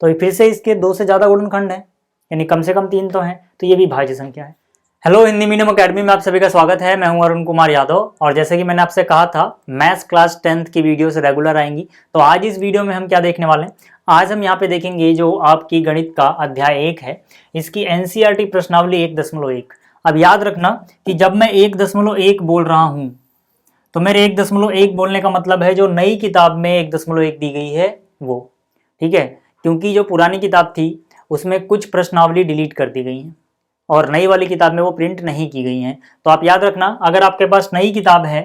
तो फिर से इसके 2 से ज़्यादा गुणनखंड हैं, यानी कम से कम 3 तो हैं, तो ये भी भाज्य संख्या है। हेलो, हिंदी मीडियम अकेडमी में आप सभी का स्वागत है। मैं हूं अरुण कुमार यादव और जैसे कि मैंने आपसे कहा था मैथ्स क्लास 10th की वीडियोस रेगुलर आएंगी। तो आज इस वीडियो में हम क्या देखने वाले हैं, आज हम यहाँ पे देखेंगे जो आपकी गणित का अध्याय 1 है, इसकी एनसीईआरटी प्रश्नावली 1.1। अब याद रखना कि जब मैं 1.1 बोल रहा हूँ तो मेरे 1.1 बोलने का मतलब है जो नई किताब में 1.1 दी गई है वो, ठीक है, क्योंकि जो पुरानी किताब थी उसमें कुछ प्रश्नावली डिलीट कर दी गई हैं और नई वाली किताब में वो प्रिंट नहीं की गई हैं। तो आप याद रखना, अगर आपके पास नई किताब है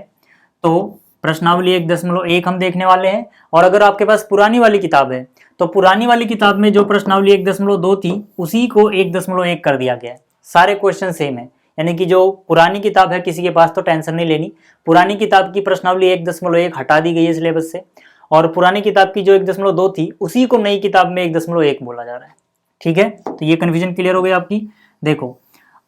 तो प्रश्नावली 1.1 हम देखने वाले हैं, और अगर आपके पास पुरानी वाली किताब है तो पुरानी वाली किताब में जो प्रश्नावली 1.2 थी उसी को 1.1 कर दिया गया है। सारे क्वेश्चन सेम है, यानी कि जो पुरानी किताब है किसी के पास तो टेंशन नहीं लेनी, पुरानी किताब की प्रश्नावली 1.1 हटा दी गई है सिलेबस से, और पुरानी किताब की जो 1.2 थी उसी को नई किताब में 1.1 बोला जा रहा है। ठीक है, तो ये कन्फ्यूजन क्लियर हो गई आपकी। देखो,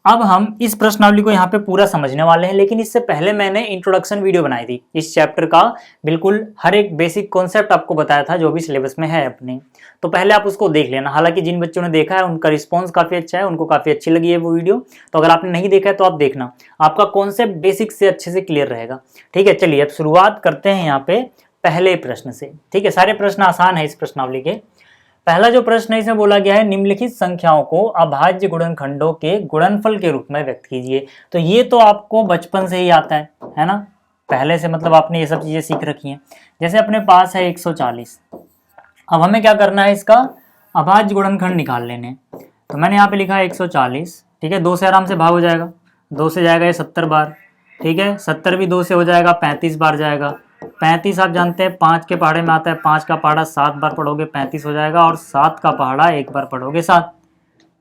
अब हम इस प्रश्नावली को यहाँ पे पूरा समझने वाले हैं, लेकिन इससे पहले मैंने इंट्रोडक्शन वीडियो बनाई थी इस चैप्टर का, बिल्कुल हर एक बेसिक कॉन्सेप्ट आपको बताया था जो भी सिलेबस में है अपने, तो पहले आप उसको देख लेना। हालांकि जिन बच्चों ने देखा है उनका रिस्पॉन्स काफ़ी अच्छा है, उनको काफ़ी अच्छी लगी है वो वीडियो, तो अगर आपने नहीं देखा है तो आप देखना, आपका कॉन्सेप्ट बेसिक से अच्छे से क्लियर रहेगा। ठीक है, चलिए अब शुरुआत करते हैं यहाँ पे पहले प्रश्न से। ठीक है, सारे प्रश्न आसान है इस प्रश्नावली के। पहला जो प्रश्न है इसमें बोला गया है निम्नलिखित संख्याओं को अभाज्य गुणनखंडों के गुणनफल के रूप में व्यक्त कीजिए। तो ये तो आपको बचपन से ही आता है ना, पहले से, मतलब आपने ये सब चीजें सीख रखी हैं। जैसे अपने पास है 140, अब हमें क्या करना है, इसका अभाज्य गुणनखंड निकाल लेने। तो मैंने यहाँ पे लिखा है 140, ठीक है, 2 से आराम से भाग हो जाएगा, 2 से जाएगा ये 70 बार, ठीक है, 70 भी 2 से हो जाएगा, 35 बार जाएगा। 35 आप जानते हैं 5 के पहाड़े में आता है, 5 का पहाड़ा 7 बार पढ़ोगे 35 हो जाएगा, और 7 का पहाड़ा 1 बार पढ़ोगे 7।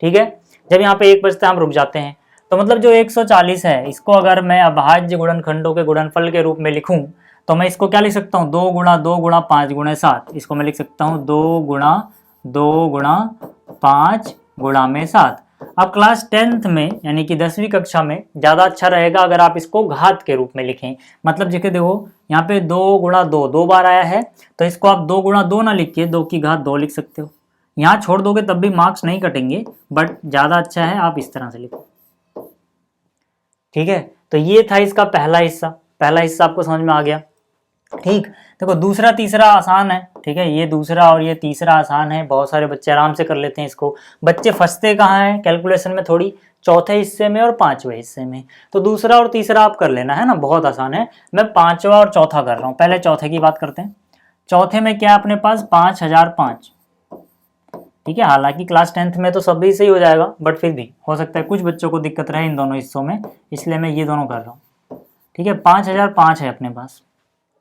ठीक है, जब यहाँ पे 1 बचता है हम रुक जाते हैं। तो मतलब जो 140 है इसको अगर मैं अभाज्य गुणनखंडों के गुणनफल के रूप में लिखूं तो मैं इसको क्या लिख सकता हूँ, 2 गुणा 2 गुणा 5 गुणा 7। इसको मैं लिख सकता हूँ 2 गुणा 2 गुणा 5 गुणा में 7। अब क्लास 10th में यानी कि 10वीं कक्षा में ज़्यादा अच्छा रहेगा अगर आप इसको घात के रूप में लिखें। मतलब जैसे देखो यहाँ पे 2 गुणा 2 2 बार आया है, तो इसको आप 2 गुणा 2 ना लिख के 2 की घात 2 लिख सकते हो। यहाँ छोड़ दोगे तब भी मार्क्स नहीं कटेंगे, बट ज़्यादा अच्छा है आप इस तरह से लिखो। ठीक है, तो ये था इसका पहला हिस्सा आपको समझ में आ गया। ठीक, देखो दूसरा तीसरा आसान है, ठीक है, ये दूसरा और ये तीसरा आसान है, बहुत सारे बच्चे आराम से कर लेते हैं इसको। बच्चे फंसते कहाँ हैं कैलकुलेशन में, थोड़ी चौथे हिस्से में और 5वें हिस्से में। तो दूसरा और तीसरा आप कर लेना है ना, बहुत आसान है। मैं 5वां और चौथा कर रहा हूँ, पहले चौथे की बात करते हैं। चौथे में क्या है अपने पास 5005, ठीक है, हालांकि क्लास 10th में तो सभी से ही हो जाएगा, बट फिर भी हो सकता है कुछ बच्चों को दिक्कत रहे इन दोनों हिस्सों में, इसलिए मैं ये दोनों कर रहा हूँ। ठीक है, 5005 है अपने पास।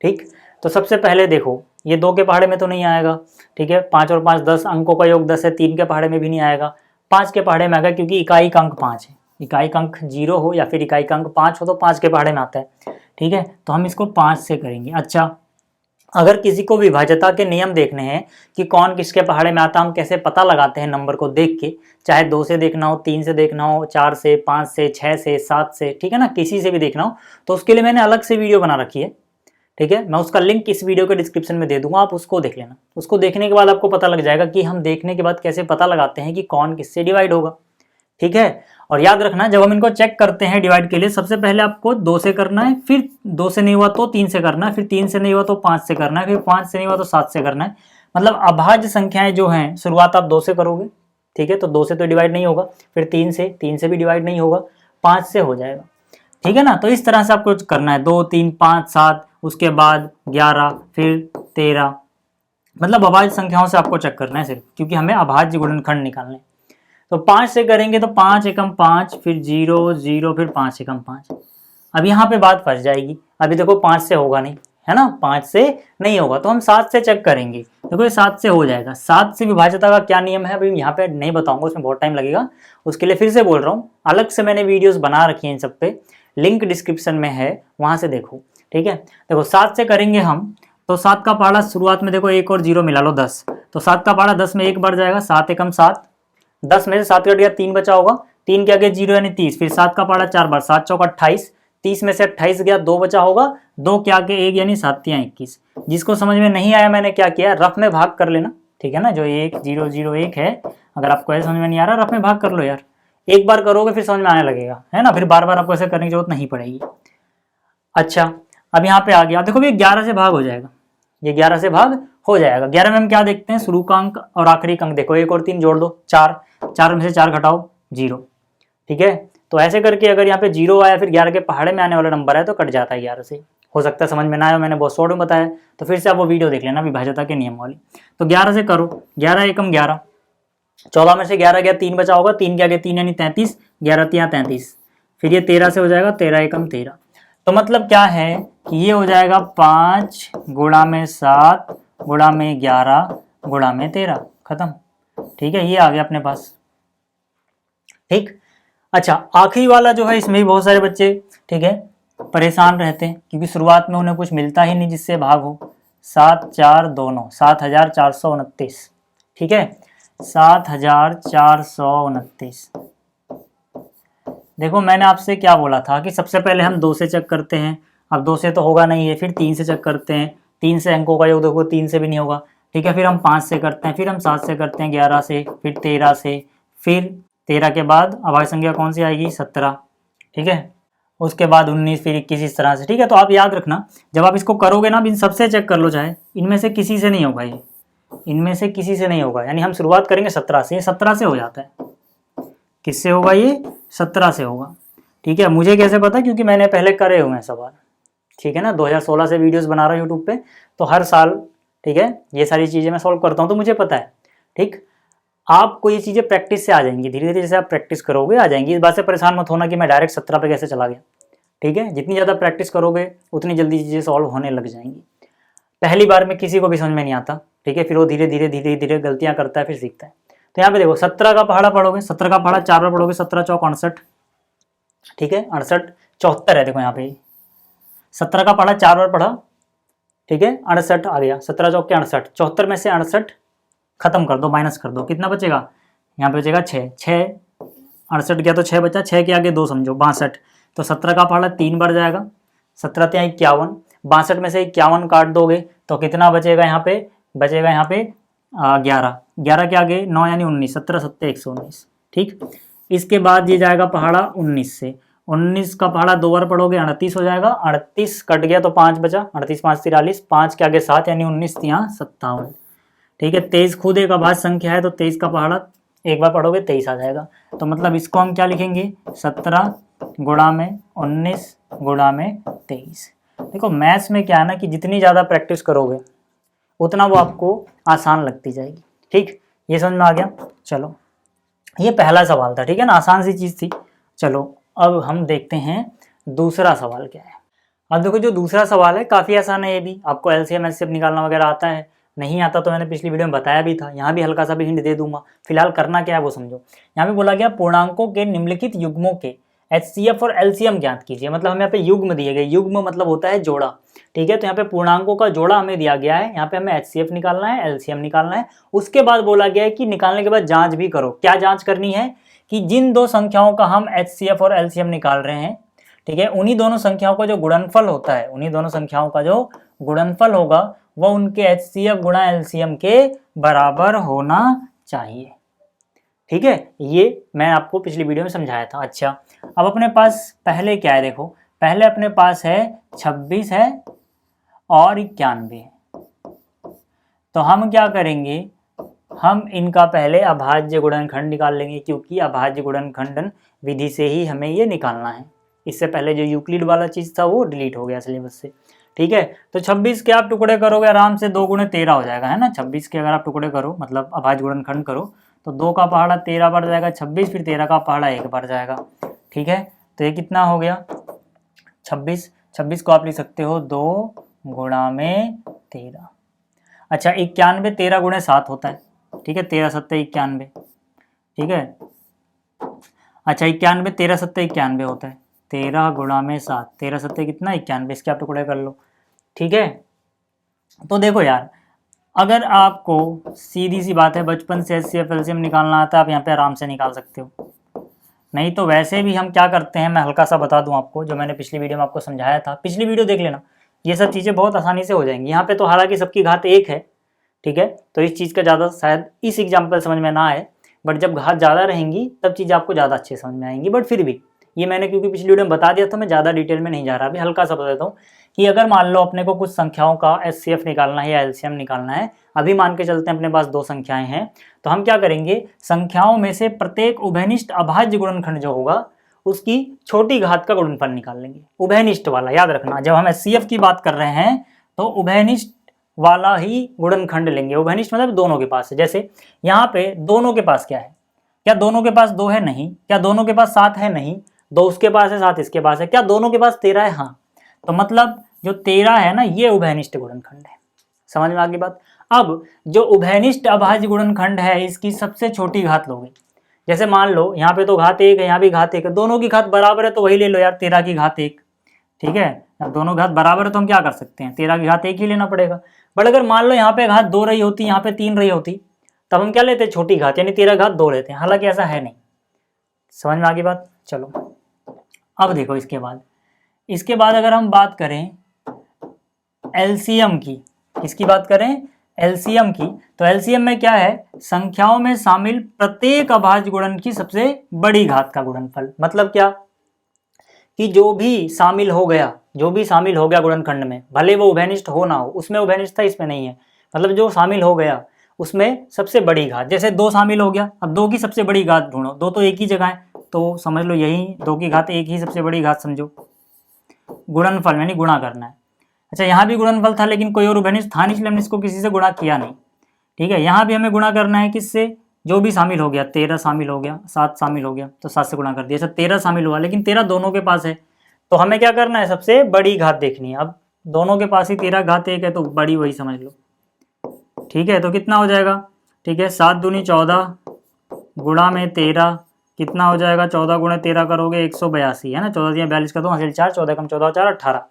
ठीक, तो सबसे पहले देखो ये 2 के पहाड़े में तो नहीं आएगा, ठीक है, 5 और 5 10, अंकों का योग 10 है, 3 के पहाड़े में भी नहीं आएगा, 5 के पहाड़े में आएगा, क्योंकि इकाई का अंक 5 है। इकाई का अंक 0 हो या फिर इकाई का अंक 5 हो तो 5 के पहाड़े में आता है। ठीक है, तो हम इसको 5 से करेंगे। अच्छा, अगर किसी को विभाज्यता के नियम देखने हैं कि कौन किसके पहाड़े में आता, हम कैसे पता लगाते हैं नंबर को देख के, चाहे 2 से देखना हो, 3 से देखना हो, 4 से, 5 से, 6 से, 7 से, ठीक है ना, किसी से भी देखना हो तो उसके लिए मैंने अलग से वीडियो बना रखी है। ठीक है, मैं उसका लिंक इस वीडियो के डिस्क्रिप्शन में दे दूंगा, आप उसको देख लेना। उसको देखने के बाद आपको पता लग जाएगा कि हम देखने के बाद कैसे पता लगाते हैं कि कौन किससे डिवाइड होगा। ठीक है, और याद रखना जब हम इनको चेक करते हैं डिवाइड के लिए, सबसे पहले आपको 2 से करना है, फिर 2 से नहीं हुआ तो 3 से करना है, फिर 3 से नहीं हुआ तो 5 से करना है, फिर 5 से नहीं हुआ तो 7 से करना है। मतलब अभाज्य संख्याएं जो हैं शुरुआत आप 2 से करोगे, ठीक है, तो 2 से तो डिवाइड नहीं होगा, फिर 3 से भी डिवाइड नहीं होगा, 5 से हो जाएगा। ठीक है ना, तो इस तरह से आपको करना है, 2 3 5 7, उसके बाद 11, फिर 13, मतलब अभाज्य संख्याओं से आपको चेक करना है सिर्फ, क्योंकि हमें अभाज्य गुणनखंड निकालने। तो 5 से करेंगे तो 5 एकम 5, फिर 0 0, फिर 5 एकम 5। अब यहाँ पे बात फंस जाएगी, अभी देखो 5 से होगा नहीं, है ना, 5 से नहीं होगा, तो हम 7 से चेक करेंगे। देखो ये 7 से हो जाएगा। 7 से विभाज्यता का क्या नियम है अभी यहाँ पे नहीं बताऊंगा, उसमें बहुत टाइम लगेगा, उसके लिए फिर से बोल रहा हूँ, अलग से मैंने वीडियोस बना रखी हैं इन सब पे, लिंक डिस्क्रिप्शन में है, वहां से देखो। ठीक है, देखो 7 से करेंगे हम तो 7 का पहाड़ा शुरुआत में देखो 1 और 0 मिला लो 10, तो 7 का पहाड़ा 10 में 1 बढ़ जाएगा, 7 एकम 7, 10 में से 7 कट गया, 3 बचा होगा, 3 के आगे 0 यानी 30, फिर 7 का पहाड़ा 4 बार, 7 चौका 28, 30 में से 28 गया, 2 बचा होगा, 2 के आगे 1 यानी 7 तियां 21। जिसको समझ में नहीं आया मैंने क्या किया, रफ में भाग कर लेना, ठीक है ना, जो 1001 है। अगर आपको ऐसे समझ में नहीं आ रहा, रफ में भाग कर लो यार, एक बार करोगे फिर समझ में आने लगेगा, है ना, फिर बार बार आपको ऐसे करने की जरूरत नहीं पड़ेगी। अच्छा, अब यहाँ पे आ गया, देखो ये 11 से भाग हो जाएगा, ये 11 से भाग हो जाएगा। 11 में हम क्या देखते हैं, शुरू का अंक और आखिरी का अंक, देखो 1 और 3 जोड़ दो 4, 4 में से 4 घटाओ 0, ठीक है। तो ऐसे करके अगर यहाँ पे 0 आया फिर 11 के पहाड़े में आने वाला नंबर है तो कट जाता है 11 से। हो सकता है समझ में ना आया, मैंने बहुत शॉर्ट में बताया, तो फिर से आप वो वीडियो देख लेना विभाज्यता के नियम वाली। तो 11 से करो, 11 एकम 11, 14 में से 11 गया 3 बचा होगा, 3 क्या गया 3 यानी 33, 11 तिया 33, फिर ये 13 से हो जाएगा 13 एकम 13। तो मतलब क्या है कि ये हो जाएगा 5 गुणा में 7 गुणा में 11 गुणा में 13, खत्म, ठीक है, ये आ गया अपने पास, ठीक। अच्छा, आखिरी वाला जो है इसमें भी बहुत सारे बच्चे, ठीक है, परेशान रहते हैं क्योंकि शुरुआत में उन्हें कुछ मिलता ही नहीं जिससे भाग हो। 7 4 2 9, 7429, ठीक है, 7429। देखो मैंने आपसे क्या बोला था कि सबसे पहले हम 2 से चेक करते हैं, अब 2 से तो होगा नहीं है, फिर 3 से चेक करते हैं, 3 से अंकों का योग देखो 3 से भी नहीं होगा, ठीक है, फिर हम 5 से करते हैं, फिर हम 7 से करते हैं, 11 से, फिर 13 से, फिर 13 के बाद अभाज्य संख्या कौन सी आएगी 17, ठीक है, उसके बाद 19, फिर 21, इस तरह से, ठीक है। तो आप याद रखना जब आप इसको करोगे ना, इन सबसे चेक कर लो, चाहे इनमें से किसी से नहीं होगा, ये इनमें से किसी से नहीं होगा, यानी हम शुरुआत करेंगे 17 से, 17 से हो जाता है, किससे होगा ये 17 से होगा, ठीक है। मुझे कैसे पता, क्योंकि मैंने पहले करे हुए हैं सवाल, ठीक है ना, 2016 से वीडियोस बना रहा हूँ यूट्यूब पे, तो हर साल, ठीक है, ये सारी चीज़ें मैं सॉल्व करता हूँ, तो मुझे पता है, ठीक। आपको ये चीज़ें प्रैक्टिस से आ जाएंगी, धीरे धीरे जैसे आप प्रैक्टिस करोगे आ जाएंगी, इस बात से परेशान मत होना कि मैं डायरेक्ट 17 पे कैसे चला गया, ठीक है। जितनी ज़्यादा प्रैक्टिस करोगे उतनी जल्दी चीज़ें सॉल्व होने लग जाएंगी। पहली बार में किसी को भी समझ में नहीं आता, ठीक है, फिर वो धीरे धीरे धीरे धीरे गलतियाँ करता है, फिर सीखता है। तो यहाँ पे देखो 17 का पहाड़ा पढ़ोगे, 17 का पहाड़ा 4 बार पढ़ोगे, 17 चौक 68, ठीक है, 68 74 है, देखो यहाँ पे 17 का पहाड़ा 4 बार पढ़ा, ठीक है, 68 आ गया, 17 चौक के 68, 74 में से 68 खत्म कर दो, माइनस कर दो, कितना बचेगा, यहाँ पे बचेगा 6, 68 गया तो 6 बचा, 6 के आगे 2 समझो 62, तो 17 का पहाड़ा 3 बार जाएगा, 17 त्या 51, 62 में से 51 काट दोगे तो कितना बचेगा, यहाँ पे बचेगा यहाँ पे 11, 11 के आगे 9 यानी 19, 17 7 119, ठीक। इसके बाद ये जाएगा पहाड़ा 19 से, 19 का पहाड़ा 2 बार पढ़ोगे 38 हो जाएगा, 38 कट गया तो 5 बचा, 38 5 43, 5 के आगे 7 यानी 19 तिया 57, ठीक है। 23 खुद एक अभाज्य संख्या है तो 23 का पहाड़ा एक बार पढ़ोगे 23 आ जाएगा। तो मतलब इसको हम क्या लिखेंगे 17 गुणा में 19 गुणा में 23। देखो मैथ्स में क्या है ना कि जितनी ज़्यादा प्रैक्टिस करोगे उतना वो आपको आसान लगती जाएगी, ठीक। ये समझ में आ गया। चलो ये पहला सवाल था, ठीक है ना, आसान सी चीज़ थी। चलो अब हम देखते हैं दूसरा सवाल क्या है। अब देखो जो दूसरा सवाल है काफ़ी आसान है, ये भी आपको एलसीएम एचसीएफ निकालना वगैरह आता है, नहीं आता तो मैंने पिछली वीडियो में बताया भी था, यहाँ भी हल्का सा भी हिंट दे दूंगा। फिलहाल करना क्या है वो समझो। यहाँ पे बोला गया पूर्णांकों के निम्नलिखित युग्मों के एचसीएफ और एलसीएम ज्ञात कीजिए। मतलब हमें यहाँ पे युग्म दिए गए, युग्म मतलब होता है जोड़ा, ठीक है। तो यहाँ पे पूर्णांकों का जोड़ा हमें दिया गया है, यहाँ पे हमें एचसीएफ निकालना है, एलसीएम निकालना है। उसके बाद बोला गया है कि निकालने के बाद जांच भी करो। क्या जांच करनी है कि जिन दो संख्याओं का हम एचसीएफ और एलसीएम निकाल रहे हैं, ठीक है, उन्हीं दोनों संख्याओं का जो गुणनफल होता है, उन्हीं दोनों संख्याओं का जो गुणनफल होगा वो उनके एचसीएफ गुणा एलसीएम के बराबर होना चाहिए, ठीक है। ये मैं आपको पिछली वीडियो में समझाया था। अच्छा अब अपने पास पहले क्या है, देखो पहले अपने पास है 26 है और 91 है। तो हम क्या करेंगे, हम इनका पहले अभाज्य गुणनखंड निकाल लेंगे, क्योंकि अभाज्य गुणनखंडन विधि से ही हमें ये निकालना है। इससे पहले जो यूक्लिड वाला चीज़ था वो डिलीट हो गया सिलेबस से, ठीक है। तो 26 के आप टुकड़े करोगे आराम से 2 गुणे 13 हो जाएगा, है ना। 26 के अगर आप टुकड़े करो मतलब अभाज्य गुणनखंड करो तो 2 का पहाड़ा 13 बार जाएगा 26, फिर 13 का पहाड़ा 1 बार जाएगा, ठीक है। तो ये कितना हो गया 26, 26 को आप लिख सकते हो 2 गुणा में 13। अच्छा 91 13 गुणे 7 होता है, ठीक है, 13 7 91, ठीक है। अच्छा 91 13 7 91 होता है, 13 गुणा में 7, 13 7 कितना 91, इसके आप टुकड़े कर लो, ठीक है। तो देखो यार अगर आपको सीधी सी बात है बचपन से एचसीएफ एलसीएम निकालना आता है, आप यहाँ पे आराम से निकाल सकते हो। नहीं तो वैसे भी हम क्या करते हैं, मैं हल्का सा बता दूं आपको, जो मैंने पिछली वीडियो में आपको समझाया था, पिछली वीडियो देख लेना, ये सब चीज़ें बहुत आसानी से हो जाएंगी। यहाँ पे तो हालांकि सबकी घात 1 है, ठीक है। तो इस चीज़ का ज़्यादा शायद इस एग्जाम्पल समझ में ना आए, बट जब घात ज़्यादा रहेंगी तब चीज़ आपको ज़्यादा अच्छे समझ में आएंगी। बट फिर भी ये मैंने क्योंकि पिछली वीडियो में बता दिया था, मैं ज़्यादा डिटेल में नहीं जा रहा, अभी हल्का सा बता देता हूँ कि अगर मान लो अपने को कुछ संख्याओं का HCF निकालना है या LCM निकालना है, अभी मान के चलते हैं अपने पास दो संख्याएं हैं, तो हम क्या करेंगे, संख्याओं में से प्रत्येक उभयनिष्ठ अभाज्य गुणनखंड जो होगा उसकी छोटी घात का गुणनफल निकाल लेंगे। उभयनिष्ठ वाला याद रखना, जब हम HCF की बात कर रहे हैं तो उभयनिष्ठ वाला ही गुणनखंड लेंगे। उभयनिष्ठ मतलब दोनों के पास है। जैसे यहाँ पे दोनों के पास क्या है, क्या दोनों के पास 2 है? नहीं। क्या दोनों के पास 7 है? नहीं। 2 उसके पास है, 7 इसके पास है। क्या दोनों के पास 13 है? हाँ। तो मतलब जो 13 है ना, ये उभयनिष्ठ गुणनखंड है। समझ में आ गई बात। अब जो उभयनिष्ठ अभाज्य गुणनखंड है, इसकी सबसे छोटी घात लोगे। जैसे मान लो यहाँ पे तो घात 1 है, यहाँ भी घात 1 है, दोनों की घात बराबर है तो वही ले लो यार, 13 की घात 1। ठीक है, अब दोनों घात बराबर है तो हम क्या कर सकते हैं, 13 की घात 1 ही लेना पड़ेगा। बट अगर मान लो यहाँ पे घात 2 रही होती, यहाँ पे 3 रही होती, तब हम क्या लेते हैं, छोटी घात, यानी 13 घात 2 लेते हैं। हालांकि ऐसा है नहीं। समझ में आ गई बात। चलो अब देखो, इसके बाद अगर हम बात करें एलसीएम की, किसकी बात करें, एलसीएम की, तो एलसीएम में क्या है, संख्याओं में शामिल प्रत्येक अभाज्य गुणन की सबसे बड़ी घात का गुणनफल। मतलब क्या कि जो भी शामिल हो गया गुणनखंड में, भले वो उभयनिष्ठ हो ना हो, उसमें उभयनिष्ठ था इसमें नहीं है, मतलब जो शामिल हो गया उसमें सबसे बड़ी घात। जैसे 2 शामिल हो गया, अब 2 की सबसे बड़ी घात ढूंढो। 2 तो एक ही जगह है, तो समझ लो यही 2 की घात 1 ही सबसे बड़ी घात समझो। गुणनफल यानी गुणा करना है। अच्छा, यहाँ भी गुणनफल था लेकिन कोई और उभयनिष्ठ था नहीं, इसलिए हमने इसको किसी से गुणा किया नहीं। ठीक है, यहाँ भी हमें गुणा करना है किससे, जो भी शामिल हो गया। 13 शामिल हो गया, 7 शामिल हो गया, तो 7 से गुणा कर दिया। अच्छा, 13 शामिल हुआ लेकिन 13 दोनों के पास है, तो हमें क्या करना है, सबसे बड़ी घात देखनी है। अब दोनों के पास ही 13 घात 1 है, तो बड़ी वही समझ लो। ठीक है, तो कितना हो जाएगा, ठीक है, 7 दूनी 14 गुणा में 13 कितना हो जाएगा, 14 गुणा 13 करोगे 182 है ना। 14 दिया 42 का 2 हासिल 4, 14 कम 14 4 18,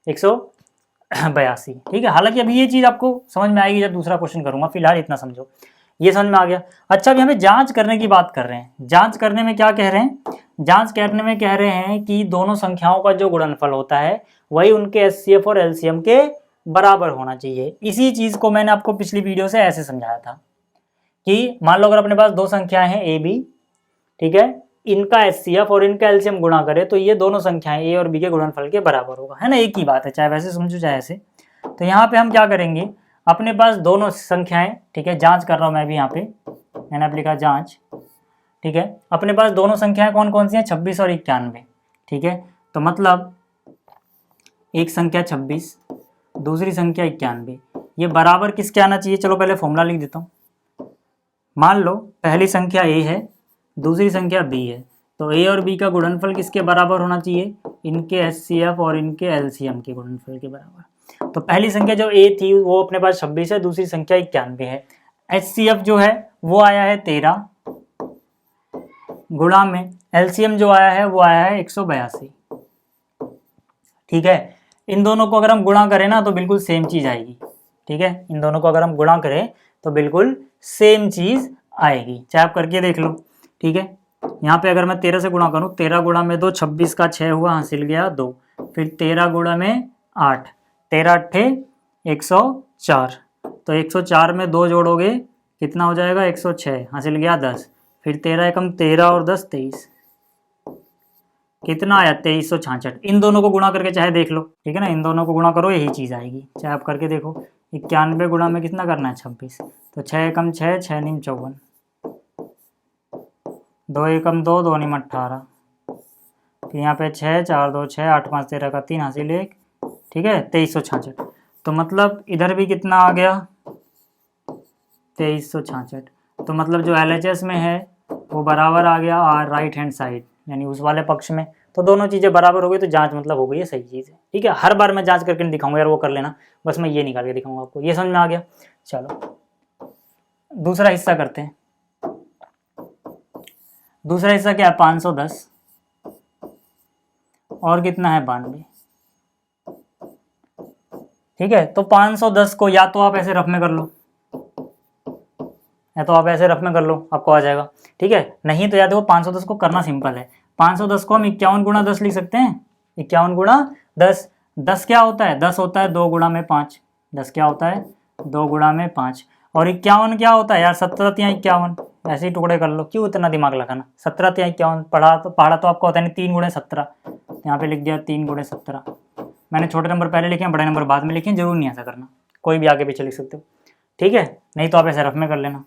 182। ठीक है, हालांकि अभी ये चीज़ आपको समझ में आएगी जब दूसरा क्वेश्चन करूंगा, फिलहाल इतना समझो, ये समझ में आ गया। अच्छा, अभी हमें जांच करने की बात कर रहे हैं। जांच करने में क्या कह रहे हैं, जांच करने में कह रहे हैं कि दोनों संख्याओं का जो गुणनफल होता है वही उनके HCF और LCM के बराबर होना चाहिए। इसी चीज़ को मैंने आपको पिछली वीडियो से ऐसे समझाया था कि मान लो अगर अपने पास 2 संख्याएं हैं A B, ठीक है, इनका HCF और इनका LCM गुणा करे तो ये दोनों संख्याएं A और B के गुणनफल के बराबर होगा, है ना, एक ही बात है, चाहे वैसे समझो चाहे ऐसे। तो यहाँ पे हम क्या करेंगे, अपने पास दोनों संख्याएं, ठीक है, जांच कर रहा हूँ मैं भी, यहाँ पे मैंने आप लिखा जांच। ठीक है, अपने पास दोनों संख्याएं कौन कौन सी हैं, 26 और 91। ठीक है, तो मतलब एक संख्या 26, दूसरी संख्या 91, ये बराबर किसके आना चाहिए। चलो पहले फॉर्मूला लिख देता हूँ। मान लो पहली संख्या A है, दूसरी संख्या B है, तो A और B का गुणनफल किसके बराबर होना चाहिए, इनके HCF और इनके LCM के गुणनफल के बराबर। तो पहली संख्या जो A थी वो अपने पास 26 है, दूसरी संख्या 91 है। HCF जो है वो आया है 13, गुणा में LCM जो आया है वो आया है 182। ठीक है, इन दोनों को अगर हम गुणा करें ना तो बिल्कुल सेम चीज आएगी। ठीक है, इन दोनों को अगर हम गुणा करें तो बिल्कुल सेम चीज आएगी, चाहे आप करके देख लो। ठीक है, यहाँ पे अगर मैं 13 से गुणा करूँ, 13 गुणा में 2, 26 का 6 हुआ, हासिल गया 2, फिर 13 गुणा में 8, 13 अट्ठे 104, तो 104 में 2 जोड़ोगे कितना हो जाएगा, 106, हासिल गया 10, फिर 13 एकम 13 और 10 23, कितना आया 2366। इन दोनों को गुणा करके चाहे देख लो, ठीक है ना, इन दोनों को गुणा करो यही चीज़ आएगी, चाहे आप करके देखो। 91 गुणा में कितना करना है, 26, तो 6 एकम 6, 6 नीम 54, 2 एकम 2, 2 नीम 18, फिर यहाँ पे 6 4 2 6, 8 5 13 का 3, हासिल 1, ठीक है, 2366। तो मतलब इधर भी कितना आ गया, 2366। तो मतलब जो LHS में है वो बराबर आ गया और राइट हैंड साइड यानी उस वाले पक्ष में। तो दोनों चीज़ें बराबर हो गई तो जांच मतलब हो गई है, सही चीज़ है। ठीक है, हर बार मैं जांच करके नहीं दिखाऊंगा यार, वो कर लेना, बस मैं ये निकाल के दिखाऊंगा आपको। ये समझ में आ गया। चलो दूसरा हिस्सा करते हैं। दूसरा हिस्सा क्या है, 510 और कितना है 92। ठीक है, तो 510 को या तो आप ऐसे रफ में कर लो, या तो आप ऐसे रफ में कर लो, आपको आ जाएगा। ठीक है, नहीं तो याद देखो 510 को करना सिंपल है। 510 को हम 51 गुणा 10 लिख सकते हैं, 51 गुणा 10। 10 क्या होता है, 10 होता है 2 गुणा में 5, 10 क्या होता है 2 गुणा में 5 और 51 क्या होता है यार? 17 तिया 51। ऐसे ही टुकड़े कर लो, क्यों इतना दिमाग लगाना? 17 तिया 51 पढ़ा तो आपको होता है नहीं, 3 गुणे 17। यहाँ पे लिख दिया 3 गुणे 17। मैंने छोटे नंबर पहले लिखे हैं, बड़े नंबर बाद में लिखे हैं, जरूर नहीं ऐसा करना, कोई भी आगे पीछे लिख सकते हो, ठीक है? नहीं तो आप ऐसे रफ में कर लेना।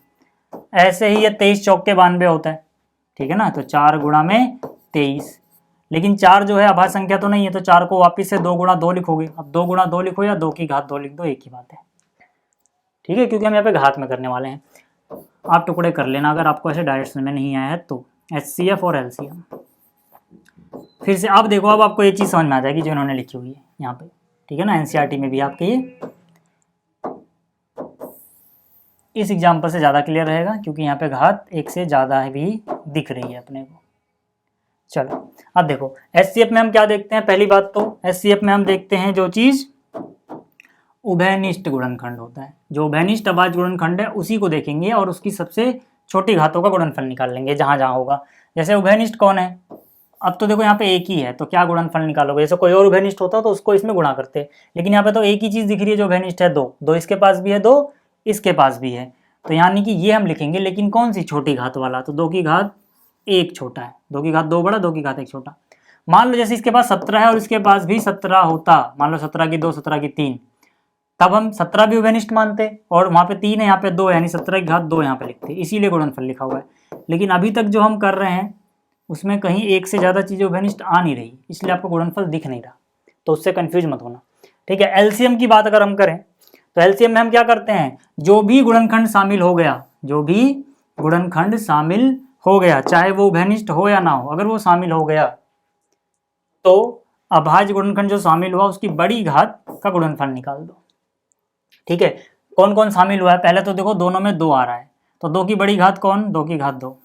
ऐसे ही ये 23 चौक के 92 होता है, ठीक है ना? तो 4 गुणा में 23, लेकिन 4 जो है अभाज्य संख्या तो नहीं है, तो 4 को वापिस से 2 गुणा 2 लिखोगे। अब 2 गुणा 2 लिखो या 2 की घात 2 लिख दो, एक ही बात है, ठीक है? क्योंकि हम यहाँ पे घात में करने वाले हैं। आप टुकड़े कर लेना अगर आपको ऐसे डायरेक्ट समझ में नहीं आया है तो। HCF और LCM फिर से आप देखो, अब आपको ये चीज़ समझ में आ जाएगी जो इन्होंने लिखी हुई है यहाँ पे, ठीक है ना? NCERT में भी आपके ये इस एग्जाम्पल से ज़्यादा क्लियर रहेगा, क्योंकि यहाँ पे घात एक से ज़्यादा भी दिख रही है अपने को। चलो अब देखो HCF में हम क्या देखते हैं? पहली बात तो HCF में हम देखते हैं जो चीज़ उभयनिष्ठ गुणनखंड होता है, जो उभयनिष्ठ अभाज्य गुणनखंड है उसी को देखेंगे और उसकी सबसे छोटी घातों का गुणनफल निकाल लेंगे जहाँ जहाँ होगा। जैसे उभयनिष्ठ कौन है? अब तो देखो यहाँ पे एक ही है, तो क्या गुणनफल निकालोगे? जैसे कोई और उभयनिष्ठ होता तो उसको इसमें गुणा करते, लेकिन यहाँ पे तो एक ही चीज़ दिख रही है जो उभयनिष्ठ है, 2 2 इसके पास भी है, 2 इसके पास भी है, तो यानी कि ये हम लिखेंगे, लेकिन कौन सी छोटी घात वाला? तो 2 की घात 1 छोटा है, 2 की घात 2 बड़ा, 2 की घात 1 छोटा। मान लो जैसे इसके पास 17 है और इसके पास भी 17 होता, मान लो 17 की 2 17 की 3, तब हम 17 भी उभयनिष्ठ मानते, और वहाँ पे 3 है, यहाँ पे 2 है, यानी 17 की घात 2 यहाँ पे लिखते, इसीलिए गुणनफल लिखा हुआ है। लेकिन अभी तक जो हम कर रहे हैं उसमें कहीं एक से ज़्यादा चीज़ें उभयनिष्ठ आ नहीं रही, इसलिए आपको गुणनफल दिख नहीं रहा, तो उससे कन्फ्यूज मत होना, ठीक है? LCM की बात अगर हम करें तो LCM में हम क्या करते हैं? जो भी गुणनखंड शामिल हो गया, जो भी गुणनखंड शामिल हो गया, चाहे वो उभयनिष्ठ हो या ना हो, अगर वो शामिल हो गया तो अभाज्य गुणनखंड जो शामिल हुआ उसकी बड़ी घात का गुणनफल निकाल दो, ठीक है? कौन कौन शामिल हुआ है? पहले तो देखो दोनों में 2 आ रहा है, तो 2 की बड़ी घात कौन? 2 की घात 2।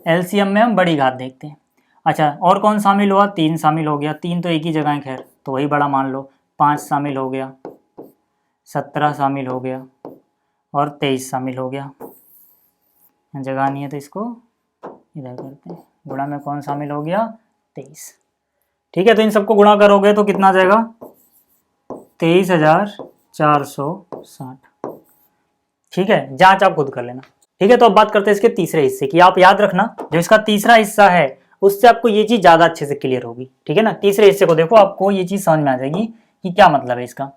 LCM में हम बड़ी घात देखते हैं। अच्छा, और कौन शामिल हुआ? 3 शामिल हो गया, 3 तो एक ही जगह है, खैर तो वही बड़ा मान लो। 5 शामिल हो गया, 17 शामिल हो गया और 23 शामिल हो गया। जगह नहीं है तो इसको इधर करते हैं, गुणा में कौन शामिल हो गया? 23, ठीक है? तो इन सबको गुणा करोगे तो कितना आ जाएगा? 23,460, ठीक है? जांच आप खुद कर लेना, ठीक है? तो अब बात करते हैं इसके तीसरे हिस्से की। आप याद रखना जो इसका तीसरा हिस्सा है उससे आपको ये चीज़ ज़्यादा अच्छे से क्लियर होगी, ठीक है ना? तीसरे हिस्से को देखो, आपको ये चीज़ समझ में आ जाएगी कि क्या मतलब है इसका।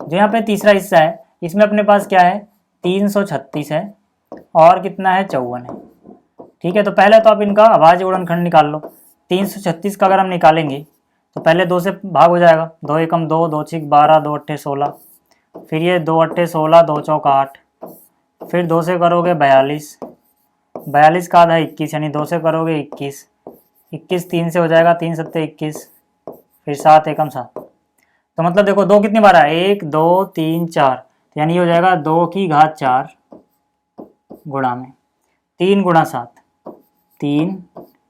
जो यहाँ पे तीसरा हिस्सा है इसमें अपने पास क्या है? 336 है और कितना है? 54 है, ठीक है? तो पहले तो आप इनका अभाज्य गुणनखंड निकाल लो। 336 का अगर हम निकालेंगे तो पहले 2 से भाग हो जाएगा, 2 एकम 2, 2 छिक 12, 2 अट्ठे 16, फिर ये 2 अट्ठे 16, 2 चौक 8, फिर 2 से करोगे 42, 42 का आधा 21, यानी 2 से करोगे 21, 21 3 से हो जाएगा, 3 सत्ते 21, फिर 7 एकम 7, तो मतलब देखो 2 कितनी बार है? 1 2 3 4, यानी ये हो जाएगा 2 की घात 4 गुणा में 3 गुणा 7, 3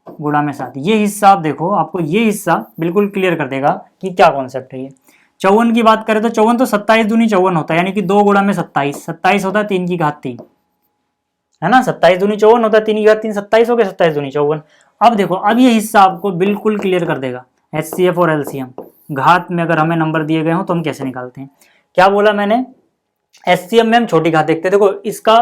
गुणा में 7। ये हिस्सा आप देखो, आपको ये हिस्सा बिल्कुल क्लियर कर देगा कि क्या कॉन्सेप्ट है ये। 54 की बात करें तो 54 तो 27 दूनी 54 होता है, यानी कि 2 गुणा में 27, 27 होता है 3 की घात 3, है ना? 27 दूनी 54 होता है, 3 की घात 3 27 हो गया, 27 दूनी 54। अब देखो, अब ये हिस्सा आपको बिल्कुल क्लियर कर देगा HCF और LCM। घात में अगर हमें नंबर दिए गए हो तो हम कैसे निकालते हैं? क्या बोला मैंने? HCM में हम छोटी घात देखते हैं। देखो इसका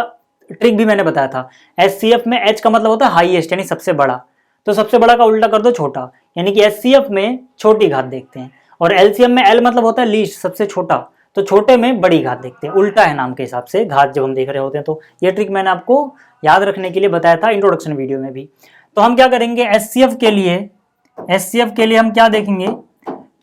ट्रिक भी मैंने बताया था। HCF में H का मतलब होता है हाईएस्ट, यानी सबसे बड़ा, तो सबसे बड़ा का उल्टा कर दो छोटा, यानी कि HCF में छोटी घात देखते हैं, और LCM में L मतलब होता है लीस्ट, सबसे छोटा, तो छोटे में बड़ी घात देखते हैं, उल्टा है नाम के हिसाब से घात जब हम देख रहे होते हैं। तो ये ट्रिक मैंने आपको याद रखने के लिए बताया था इंट्रोडक्शन वीडियो में भी। तो हम क्या करेंगे HCF के लिए हम क्या देखेंगे